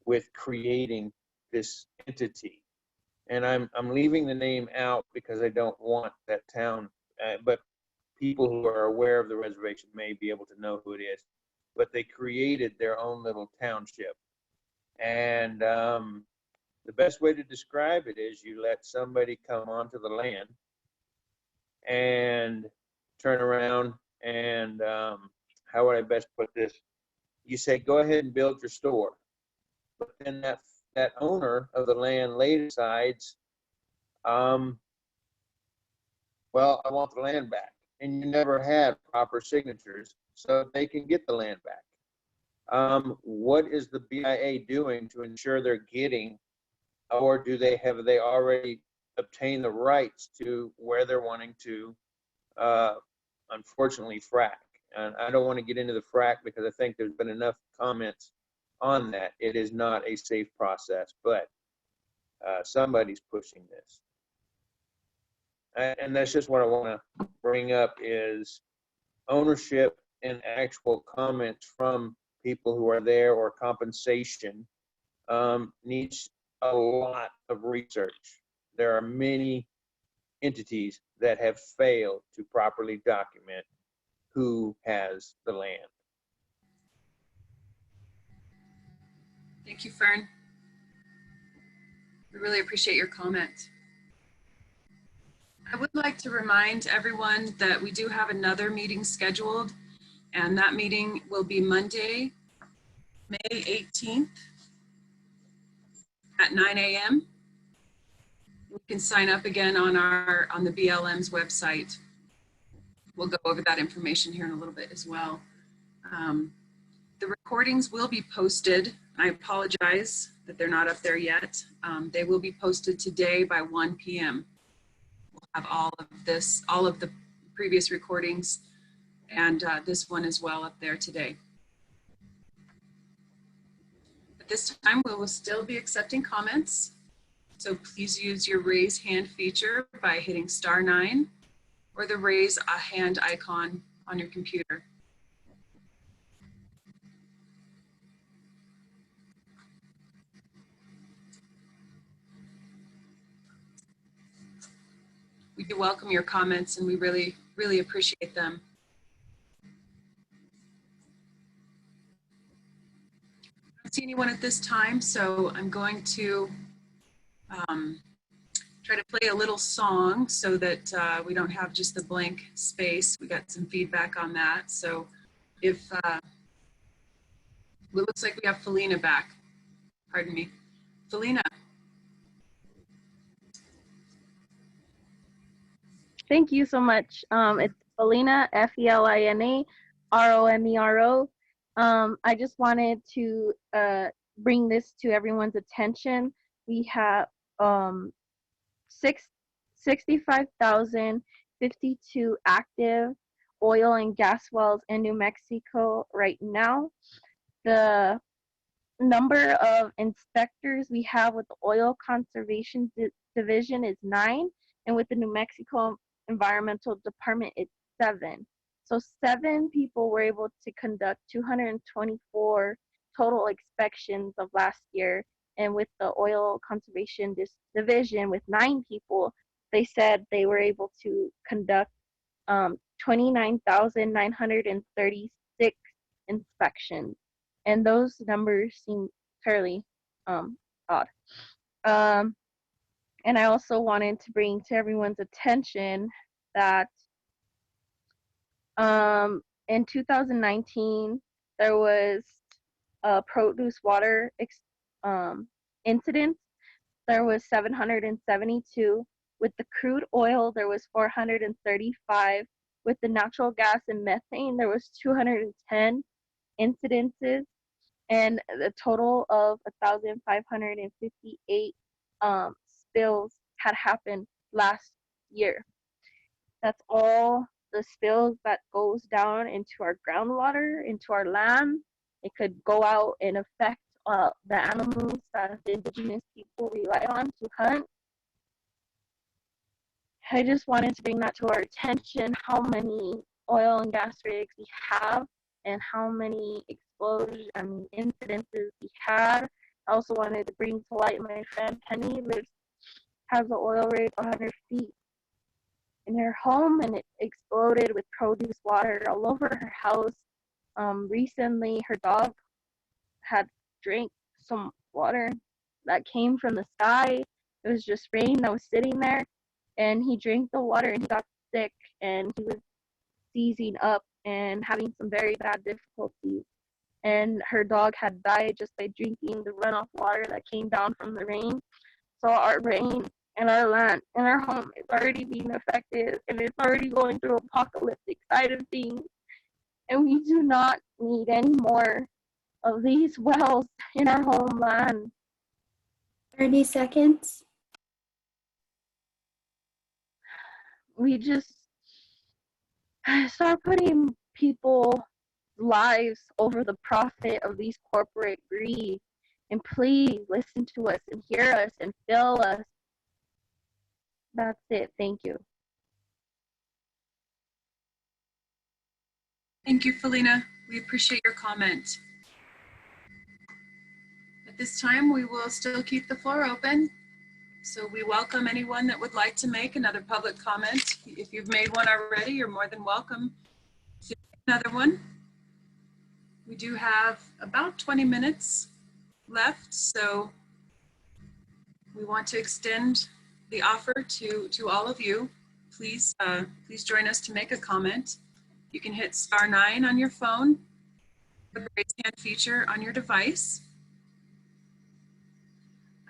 with creating this entity. And I'm leaving the name out because I don't want that town, but people who are aware of the reservation may be able to know who it is. But they created their own little township. And the best way to describe it is you let somebody come onto the land and turn around and how would I best put this? You say, go ahead and build your store. But then that owner of the land later decides, well, I want the land back. And you never had proper signatures so they can get the land back. What is the BIA doing to ensure they're getting, or have they already obtained the rights to where they're wanting to, unfortunately, frack? And I don't want to get into the frack because I think there's been enough comments on that. It is not a safe process, but somebody's pushing this. And that's just what I want to bring up is ownership and actual comments from people who are there, or compensation needs a lot of research. There are many entities that have failed to properly document who has the land. Thank you, Fern. We really appreciate your comment. I would like to remind everyone that we do have another meeting scheduled, and that meeting will be Monday, May 18th at 9 a.m. You can sign up again on the BLM's website. We'll go over that information here in a little bit as well. The recordings will be posted. I apologize that they're not up there yet. They will be posted today by 1 p.m. We'll have all of the previous recordings and this one as well up there today. At this time, we will still be accepting comments. So please use your raise hand feature by hitting *9 or the raise a hand icon on your computer. We do welcome your comments and we really, really appreciate them. I don't see anyone at this time, so I'm going to try to play a little song so that we don't have just the blank space. We got some feedback on that. So if, it looks like we have Felina back. Pardon me. Felina. Thank you so much. It's Felina, Felina, Romero. I just wanted to bring this to everyone's attention. We have 65,052 active oil and gas wells in New Mexico right now. The number of inspectors we have with the Oil Conservation Division is 9, and with the New Mexico Environmental Department it's 7. So 7 people were able to conduct 224 total inspections of last year. And with the Oil Conservation Division, with 9 people, they said they were able to conduct 29,936 inspections. And those numbers seem fairly odd. And I also wanted to bring to everyone's attention that in 2019, there was a produce water incident. There was 772. With the crude oil, there was 435. With the natural gas and methane, there was 210 incidences, and the total of 1,558 spills had happened last year. That's all the spills that goes down into our groundwater, into our land. It could go out and affect the animals that the indigenous people rely on to hunt. I just wanted to bring that to our attention, how many oil and gas rigs we have and how many explosions and incidences we had. I also wanted to bring to light my friend Penny has an oil rig 100 feet in her home, and it exploded with produce water all over her house. Recently, her dog had drank some water that came from the sky. It was just rain that was sitting there, and he drank the water and he got sick, and he was seizing up and having some very bad difficulties. And her dog had died just by drinking the runoff water that came down from the rain. So our rain and our land and our home is already being affected, and it's already going through apocalyptic side of things. And we do not need any more of these wells in our homeland. 30 seconds. We just start putting people's lives over the profit of these corporate greed. And please listen to us and hear us and feel us. That's it. Thank you. Thank you, Felina. We appreciate your comment. At this time, we will still keep the floor open. So we welcome anyone that would like to make another public comment. If you've made one already, you're more than welcome to make another one. We do have about 20 minutes left, so we want to extend the offer to all of you. Please join us to make a comment. You can hit *9 on your phone, the raise hand feature on your device.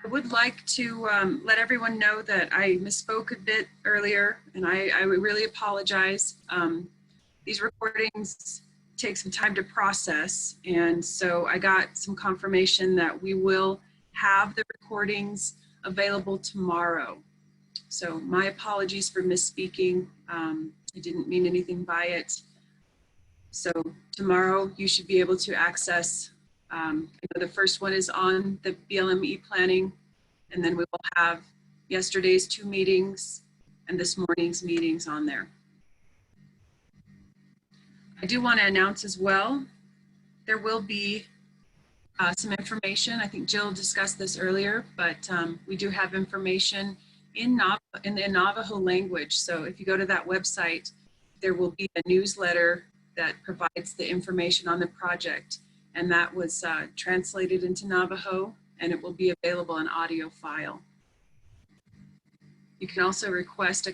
I would like to let everyone know that I misspoke a bit earlier, and I really apologize. These recordings take some time to process, and so I got some confirmation that we will have the recordings available tomorrow. So my apologies for misspeaking. I didn't mean anything by it. So tomorrow you should be able to access, the first one is on the BLM planning, and then we will have yesterday's 2 meetings and this morning's meetings on there. I do want to announce as well, there will be some information. I think Jill discussed this earlier, but we do have information in the Navajo language. So if you go to that website, there will be a newsletter that provides the information on the project. And that was translated into Navajo, and it will be available in audio file. You can also request a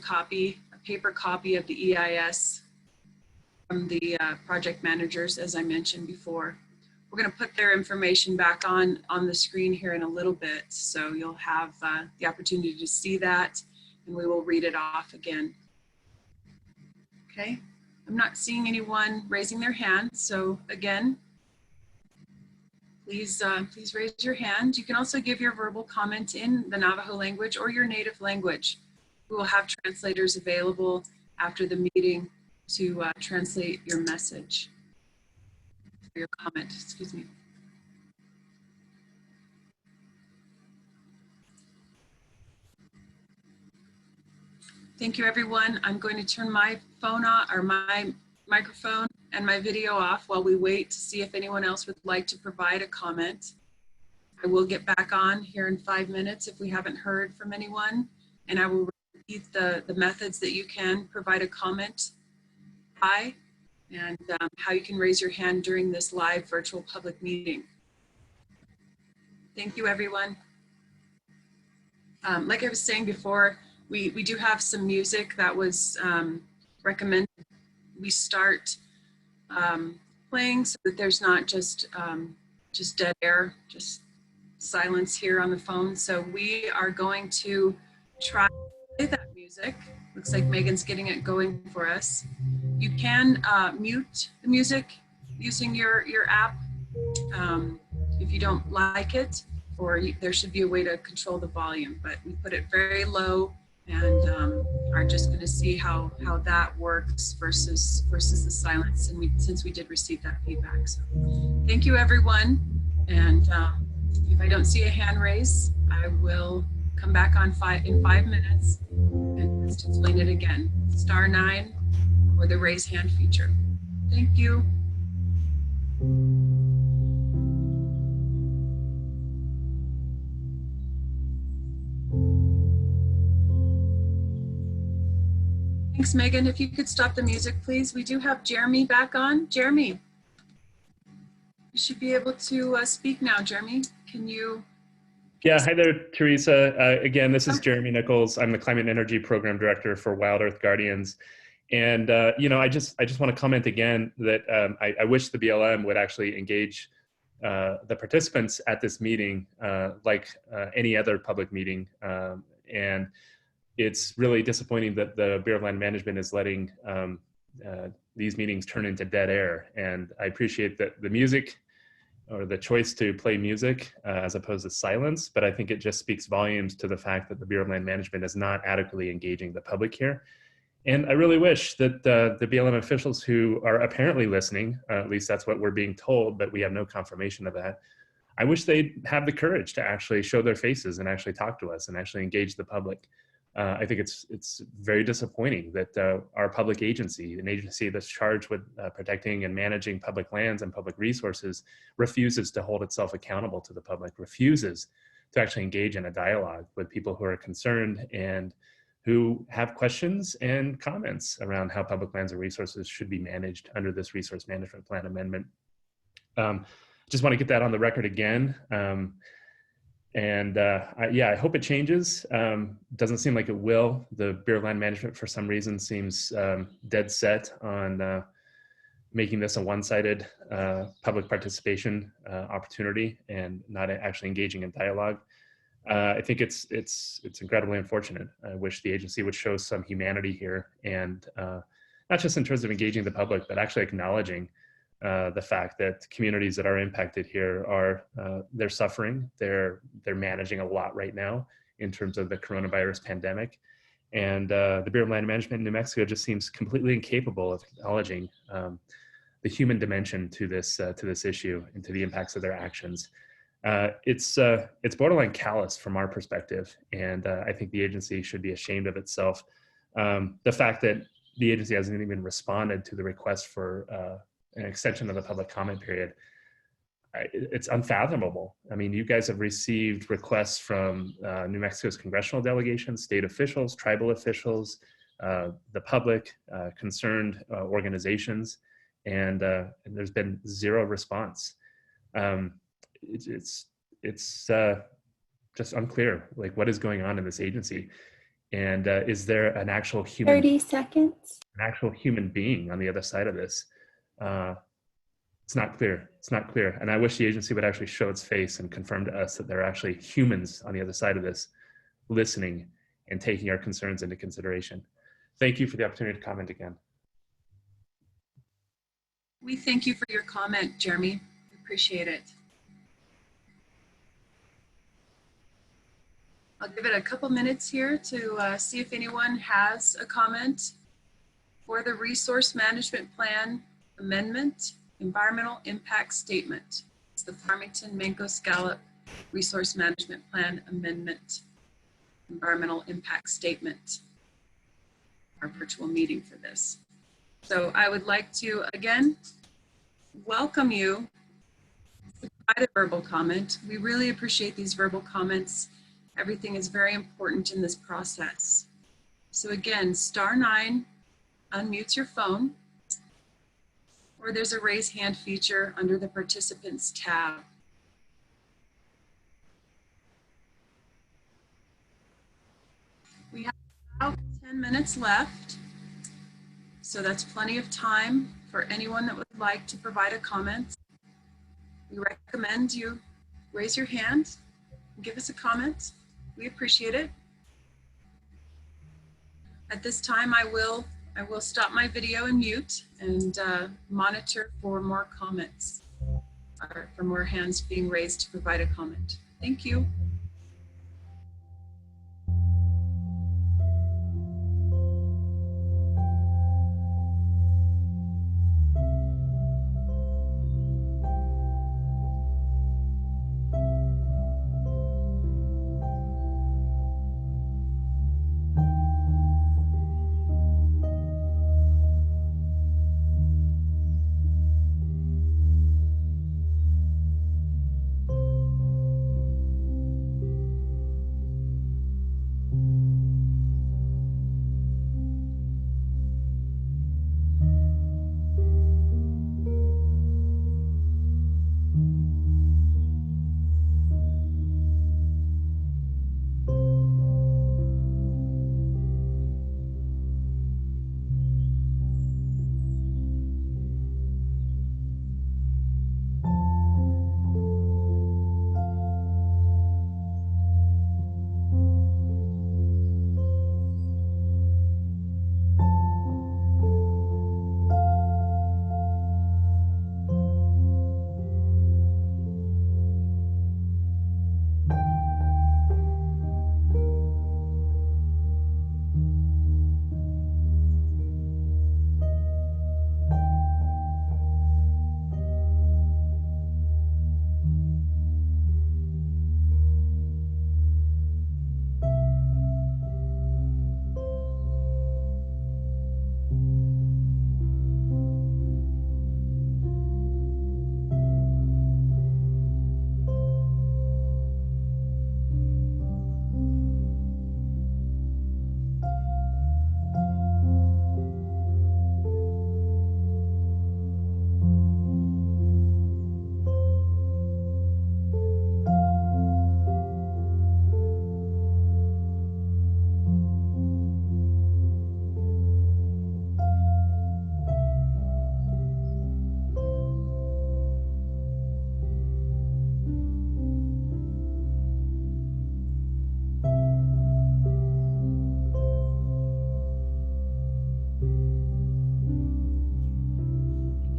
paper copy of the EIS from the project managers, as I mentioned before. We're going to put their information back on the screen here in a little bit, so you'll have the opportunity to see that, and we will read it off again. Okay, I'm not seeing anyone raising their hand, so again, please raise your hand. You can also give your verbal comment in the Navajo language or your native language. We will have translators available after the meeting to translate your message, or your comment, excuse me. Thank you, everyone. I'm going to turn my phone on, or my microphone and my video off while we wait to see if anyone else would like to provide a comment. I will get back on here in 5 minutes if we haven't heard from anyone, and I will repeat the methods that you can provide a comment by, and how you can raise your hand during this live virtual public meeting. Thank you, everyone. Like I was saying before, we do have some music that was recommended we start playing so that there's not just dead air, just silence here on the phone. So we are going to try to play that music. Looks like Megan's getting it going for us. You can mute the music using your app if you don't like it, or there should be a way to control the volume, but we put it very low and are just going to see how that works versus the silence, and since we did receive that feedback. So thank you, everyone, and if I don't see a hand raise, I will come back on in 5 minutes and just explain it again, *9 or the raise hand feature. Thank you. Thanks, Megan. If you could stop the music, please. We do have Jeremy back on. Jeremy, you should be able to speak now. Jeremy, can you? Yeah, hi there, Teresa. Again, this is Jeremy Nichols. I'm the Climate and Energy Program Director for Wild Earth Guardians. And, you know, I just want to comment again that I wish the BLM would actually engage the participants at this meeting like any other public meeting. And it's really disappointing that the Bureau of Land Management is letting these meetings turn into dead air. And I appreciate that the music or the choice to play music as opposed to silence, but I think it just speaks volumes to the fact that the Bureau of Land Management is not adequately engaging the public here. And I really wish that the BLM officials who are apparently listening, at least that's what we're being told, but we have no confirmation of that, I wish they'd have the courage to actually show their faces and actually talk to us and actually engage the public. I think it's very disappointing that our public agency, an agency that's charged with protecting and managing public lands and public resources, refuses to hold itself accountable to the public, refuses to actually engage in a dialogue with people who are concerned and who have questions and comments around how public lands and resources should be managed under this Resource Management Plan amendment. Just want to get that on the record again. Yeah, I hope it changes. Doesn't seem like it will. The Bureau of Land Management, for some reason, seems dead set on making this a one-sided public participation opportunity and not actually engaging in dialogue. I think it's incredibly unfortunate. I wish the agency would show some humanity here, and not just in terms of engaging the public, but actually acknowledging the fact that communities that are impacted here are they're suffering. They're managing a lot right now in terms of the coronavirus pandemic, and the Bureau of Land Management in New Mexico just seems completely incapable of acknowledging the human dimension to this issue and to the impacts of their actions. It's borderline callous from our perspective, and I think the agency should be ashamed of itself. The fact that the agency hasn't even responded to the request for an extension of the public comment period, it's unfathomable. I mean, you guys have received requests from New Mexico's congressional delegation, state officials, tribal officials, the public, concerned organizations, and there's been zero response. It's just unclear, like, what is going on in this agency, and is there an actual human 30 seconds. An actual human being on the other side of this? It's not clear. It's not clear. And I wish the agency would actually show its face and confirm to us that there are actually humans on the other side of this, listening and taking our concerns into consideration. Thank you for the opportunity to comment again. We thank you for your comment, Jeremy. We appreciate it. I'll give it a couple minutes here to see if anyone has a comment for the Resource Management Plan Amendment, Environmental Impact Statement. It's the Farmington Mancos-Gallup Resource Management Plan Amendment, Environmental Impact Statement, our virtual meeting for this. So I would like to, again, welcome you to provide a verbal comment. We really appreciate these verbal comments. Everything is very important in this process. So again, *9 unmutes your phone, or there's a raise hand feature under the Participants tab. We have about 10 minutes left, so that's plenty of time for anyone that would like to provide a comment. We recommend you raise your hand and give us a comment. We appreciate it. At this time, I will stop my video and mute and monitor for more comments or for more hands being raised to provide a comment. Thank you.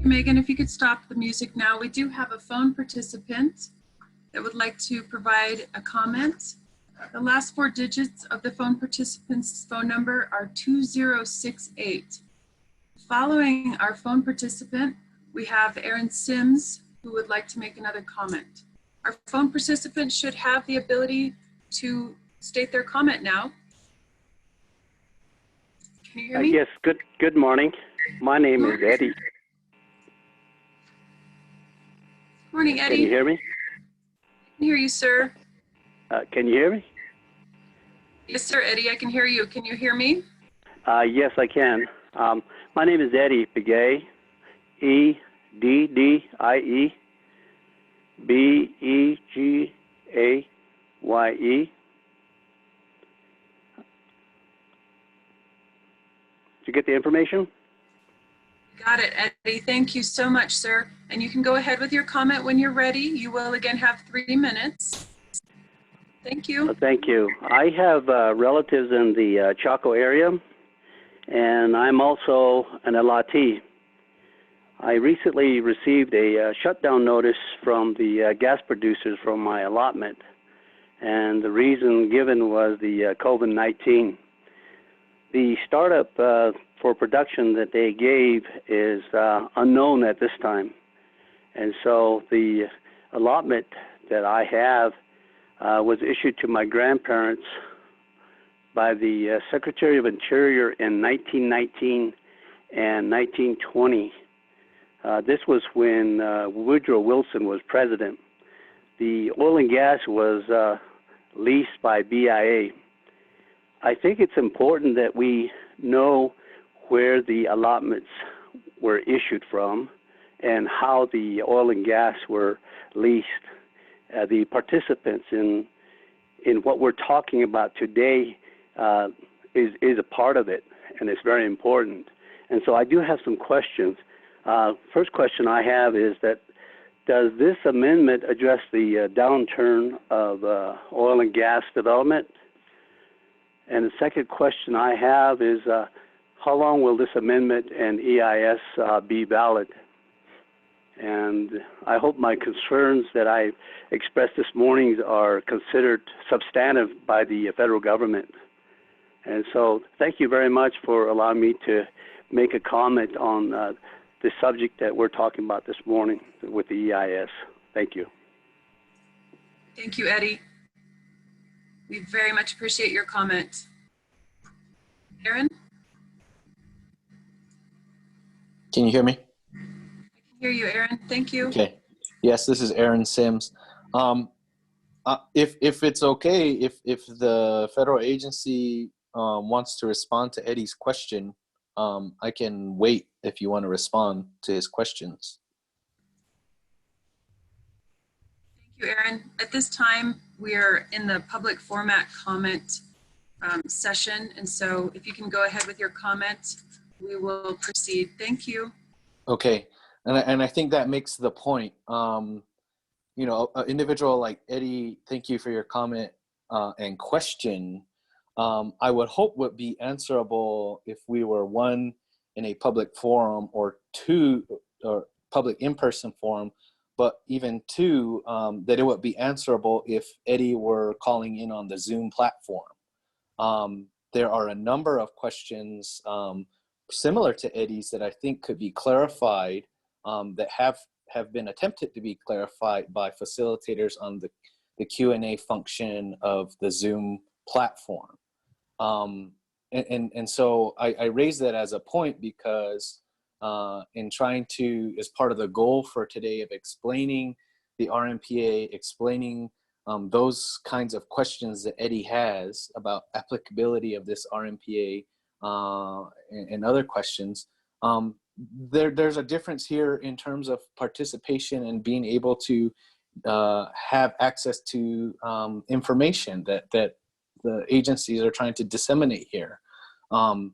Megan, if you could stop the music now. We do have a phone participant that would like to provide a comment. The last 4 digits of the phone participant's phone number are 2068. Following our phone participant, we have Aaron Sims, who would like to make another comment. Our phone participant should have the ability to state their comment now. Can you hear me? Yes, good morning. My name is Eddie. Morning, Eddie. Can you hear me? I can hear you, sir. Can you hear me? Yes, sir, Eddie, I can hear you. Can you hear me? Yes, I can. My name is Eddie Begay, E-D-D-I-E, B-E-G-A-Y-E. Did you get the information? Got it, Eddie. Thank you so much, sir. And you can go ahead with your comment when you're ready. You will again have 3 minutes. Thank you. Thank you. I have relatives in the Chaco area, and I'm also an allottee. I recently received a shutdown notice from the gas producers from my allotment, and the reason given was the COVID-19. The startup for production that they gave is unknown at this time, and so the allotment that I have was issued to my grandparents by the Secretary of Interior in 1919 and 1920. This was when Woodrow Wilson was president. The oil and gas was leased by BIA. I think it's important that we know where the allotments were issued from and how the oil and gas were leased. The participants in what we're talking about today is a part of it, and it's very important. And so I do have some questions. First question I have is that does this amendment address the downturn of oil and gas development? And the second question I have is how long will this amendment and EIS be valid? And I hope my concerns that I expressed this morning are considered substantive by the federal government. And so thank you very much for allowing me to make a comment on the subject that we're talking about this morning with the EIS. Thank you. Thank you, Eddie. We very much appreciate your comment. Aaron? Can you hear me? Hear you, Aaron. Thank you. Okay. Yes, this is Aaron Sims. If it's okay, if the federal agency wants to respond to Eddie's question, I can wait if you want to respond to his questions. Thank you, Aaron. At this time, we are in the public format comment session, and so if you can go ahead with your comment, we will proceed. Thank you. Okay. And I think that makes the point. You know, an individual like Eddie, thank you for your comment and question. I would hope would be answerable if we were one in a public forum or two or public in-person forum, but even two, that it would be answerable if Eddie were calling in on the Zoom platform. There are a number of questions similar to Eddie's that I think could be clarified that have been attempted to be clarified by facilitators on the Q&A function of the Zoom platform. And so I raise that as a point because in trying to, as part of the goal for today of explaining the RMPA, explaining those kinds of questions that Eddie has about applicability of this RMPA and other questions, there's a difference here in terms of participation and being able to have access to information that the agencies are trying to disseminate here. So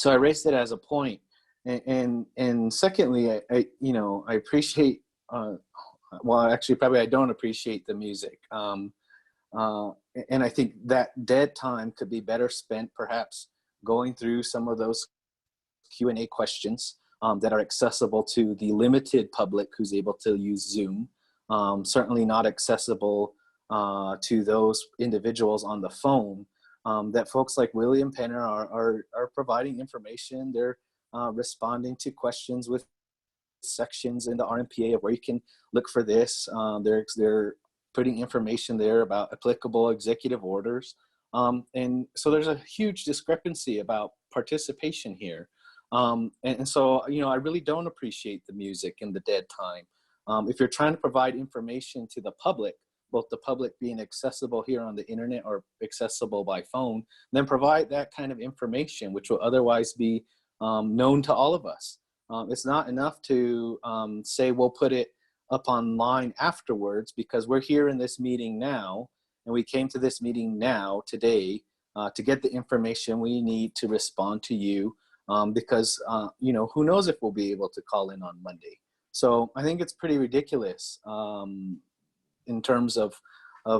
I raised it as a point. And secondly, I appreciate, well, actually, probably I don't appreciate the music. And I think that dead time could be better spent perhaps going through some of those Q&A questions that are accessible to the limited public who's able to use Zoom. Certainly not accessible to those individuals on the phone. That folks like Willie and Penner are providing information. They're responding to questions with sections in the RMPA of where you can look for this. They're putting information there about applicable executive orders. And so there's a huge discrepancy about participation here. And so, you know, I really don't appreciate the music and the dead time. If you're trying to provide information to the public, both the public being accessible here on the internet or accessible by phone, then provide that kind of information, which will otherwise be known to all of us. It's not enough to say we'll put it up online afterwards, because we're here in this meeting now, and we came to this meeting now today to get the information we need to respond to you, because you know, who knows if we'll be able to call in on Monday. So I think it's pretty ridiculous in terms of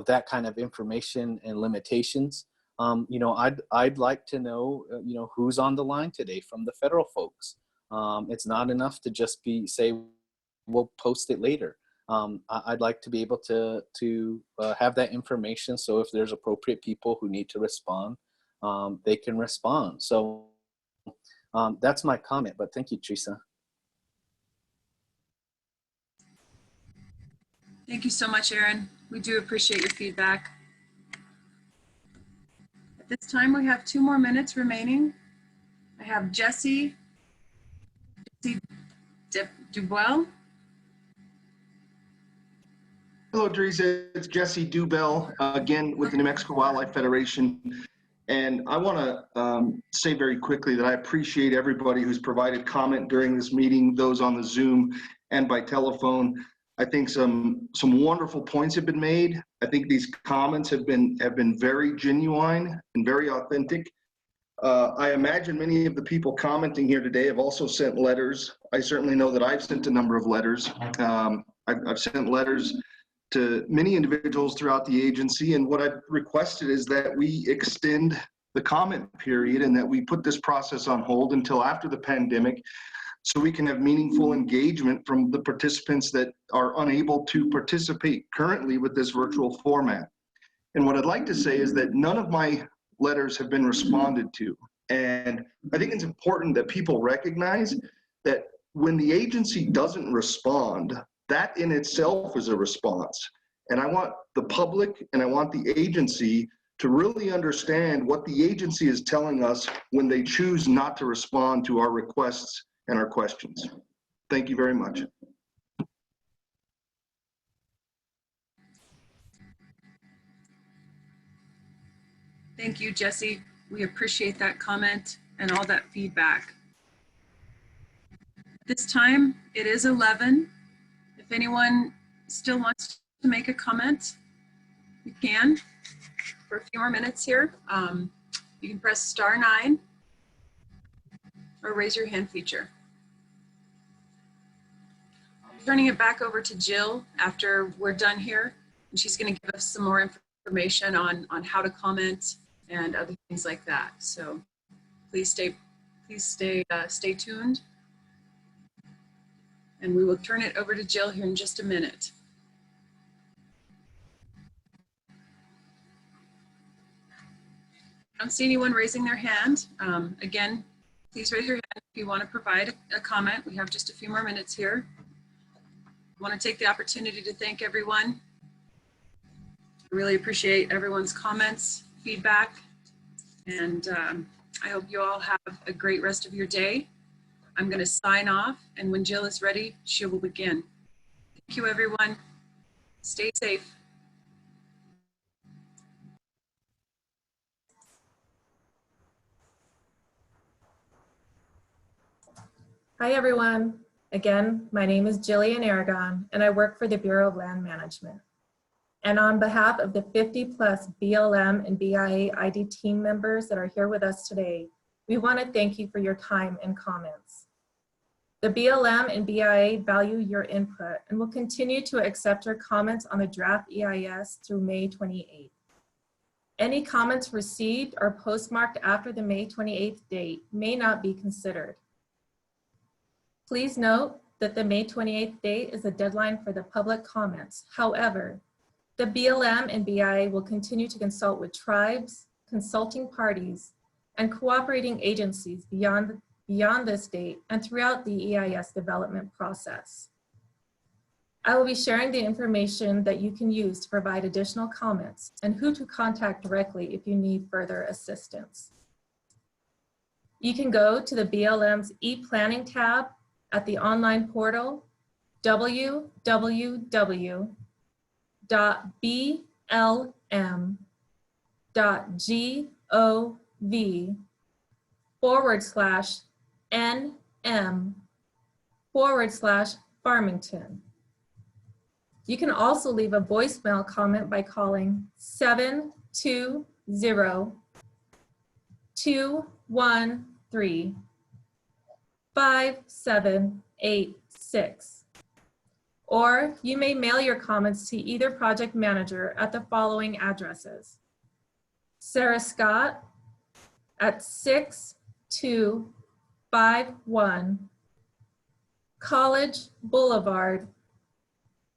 that kind of information and limitations. You know, I'd like to know, you know, who's on the line today from the federal folks. It's not enough to just say we'll post it later. I'd like to be able to have that information, so if there's appropriate people who need to respond, they can respond. So that's my comment, but thank you, Teresa. Thank you so much, Aaron. We do appreciate your feedback. At this time, we have 2 more minutes remaining. I have Jesse Dubell. Hello, Teresa. It's Jesse Dubell, again with the New Mexico Wildlife Federation. And I want to say very quickly that I appreciate everybody who's provided comment during this meeting, those on the Zoom and by telephone. I think some wonderful points have been made. I think these comments have been very genuine and very authentic. I imagine many of the people commenting here today have also sent letters. I certainly know that I've sent a number of letters. I've sent letters to many individuals throughout the agency, and what I've requested is that we extend the comment period and that we put this process on hold until after the pandemic, so we can have meaningful engagement from the participants that are unable to participate currently with this virtual format. And what I'd like to say is that none of my letters have been responded to. And I think it's important that people recognize that when the agency doesn't respond, that in itself is a response. And I want the public and I want the agency to really understand what the agency is telling us when they choose not to respond to our requests and our questions. Thank you very much. Thank you, Jesse. We appreciate that comment and all that feedback. This time, it is 11. If anyone still wants to make a comment, you can for a few more minutes here. You can press *9 or raise your hand feature. Turning it back over to Jill after we're done here, and she's going to give us some more information on how to comment and other things like that. So please stay tuned, and we will turn it over to Jill here in just a minute. I don't see anyone raising their hand. Again, please raise your hand if you want to provide a comment. We have just a few more minutes here. I want to take the opportunity to thank everyone. I really appreciate everyone's comments, feedback, and I hope you all have a great rest of your day. I'm going to sign off, and when Jill is ready, she will begin. Thank you, everyone. Stay safe. Hi, everyone. Again, my name is Jillian Aragon, and I work for the Bureau of Land Management. And on behalf of the 50+ BLM and BIA ID team members that are here with us today, we want to thank you for your time and comments. The BLM and BIA value your input and will continue to accept your comments on the draft EIS through May 28th. Any comments received or postmarked after the May 28th date may not be considered. Please note that the May 28th date is the deadline for the public comments. However, the BLM and BIA will continue to consult with tribes, consulting parties, and cooperating agencies beyond this date and throughout the EIS development process. I will be sharing the information that you can use to provide additional comments and who to contact directly if you need further assistance. You can go to the BLM's e-planning tab at the online portal www.blm.gov/NM/Farmington. You can also leave a voicemail comment by calling 720-213-5786. Or you may mail your comments to either project manager at the following addresses: Sarah Scott at 6251 College Boulevard,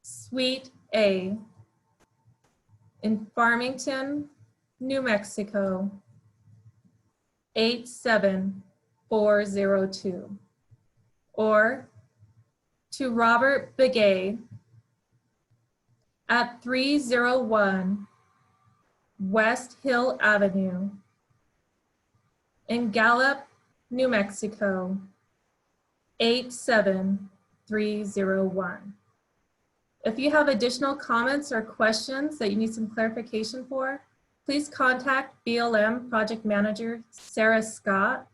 Suite A in Farmington, New Mexico, 87402. Or to Robert Begay at 301 West Hill Avenue in Gallup, New Mexico, 87301. If you have additional comments or questions that you need some clarification for, please contact BLM Project Manager Sarah Scott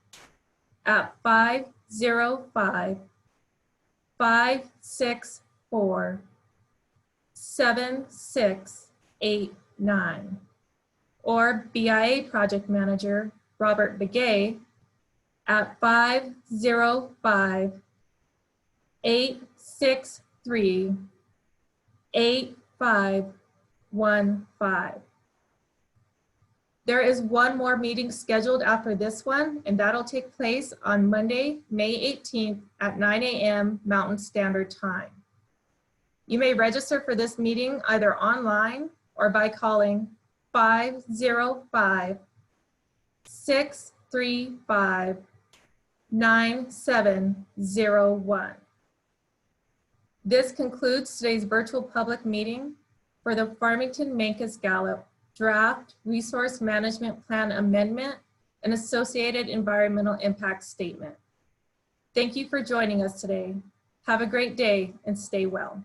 at 505-564-7689, or BIA Project Manager Robert Begay at 505-863-8515. There is one more meeting scheduled after this one, and that'll take place on Monday, May 18th at 9 a.m. Mountain Standard Time. You may register for this meeting either online or by calling 505-635-9701. This concludes today's virtual public meeting for the Farmington Mancos-Gallup Draft Resource Management Plan Amendment and associated environmental impact statement. Thank you for joining us today. Have a great day and stay well.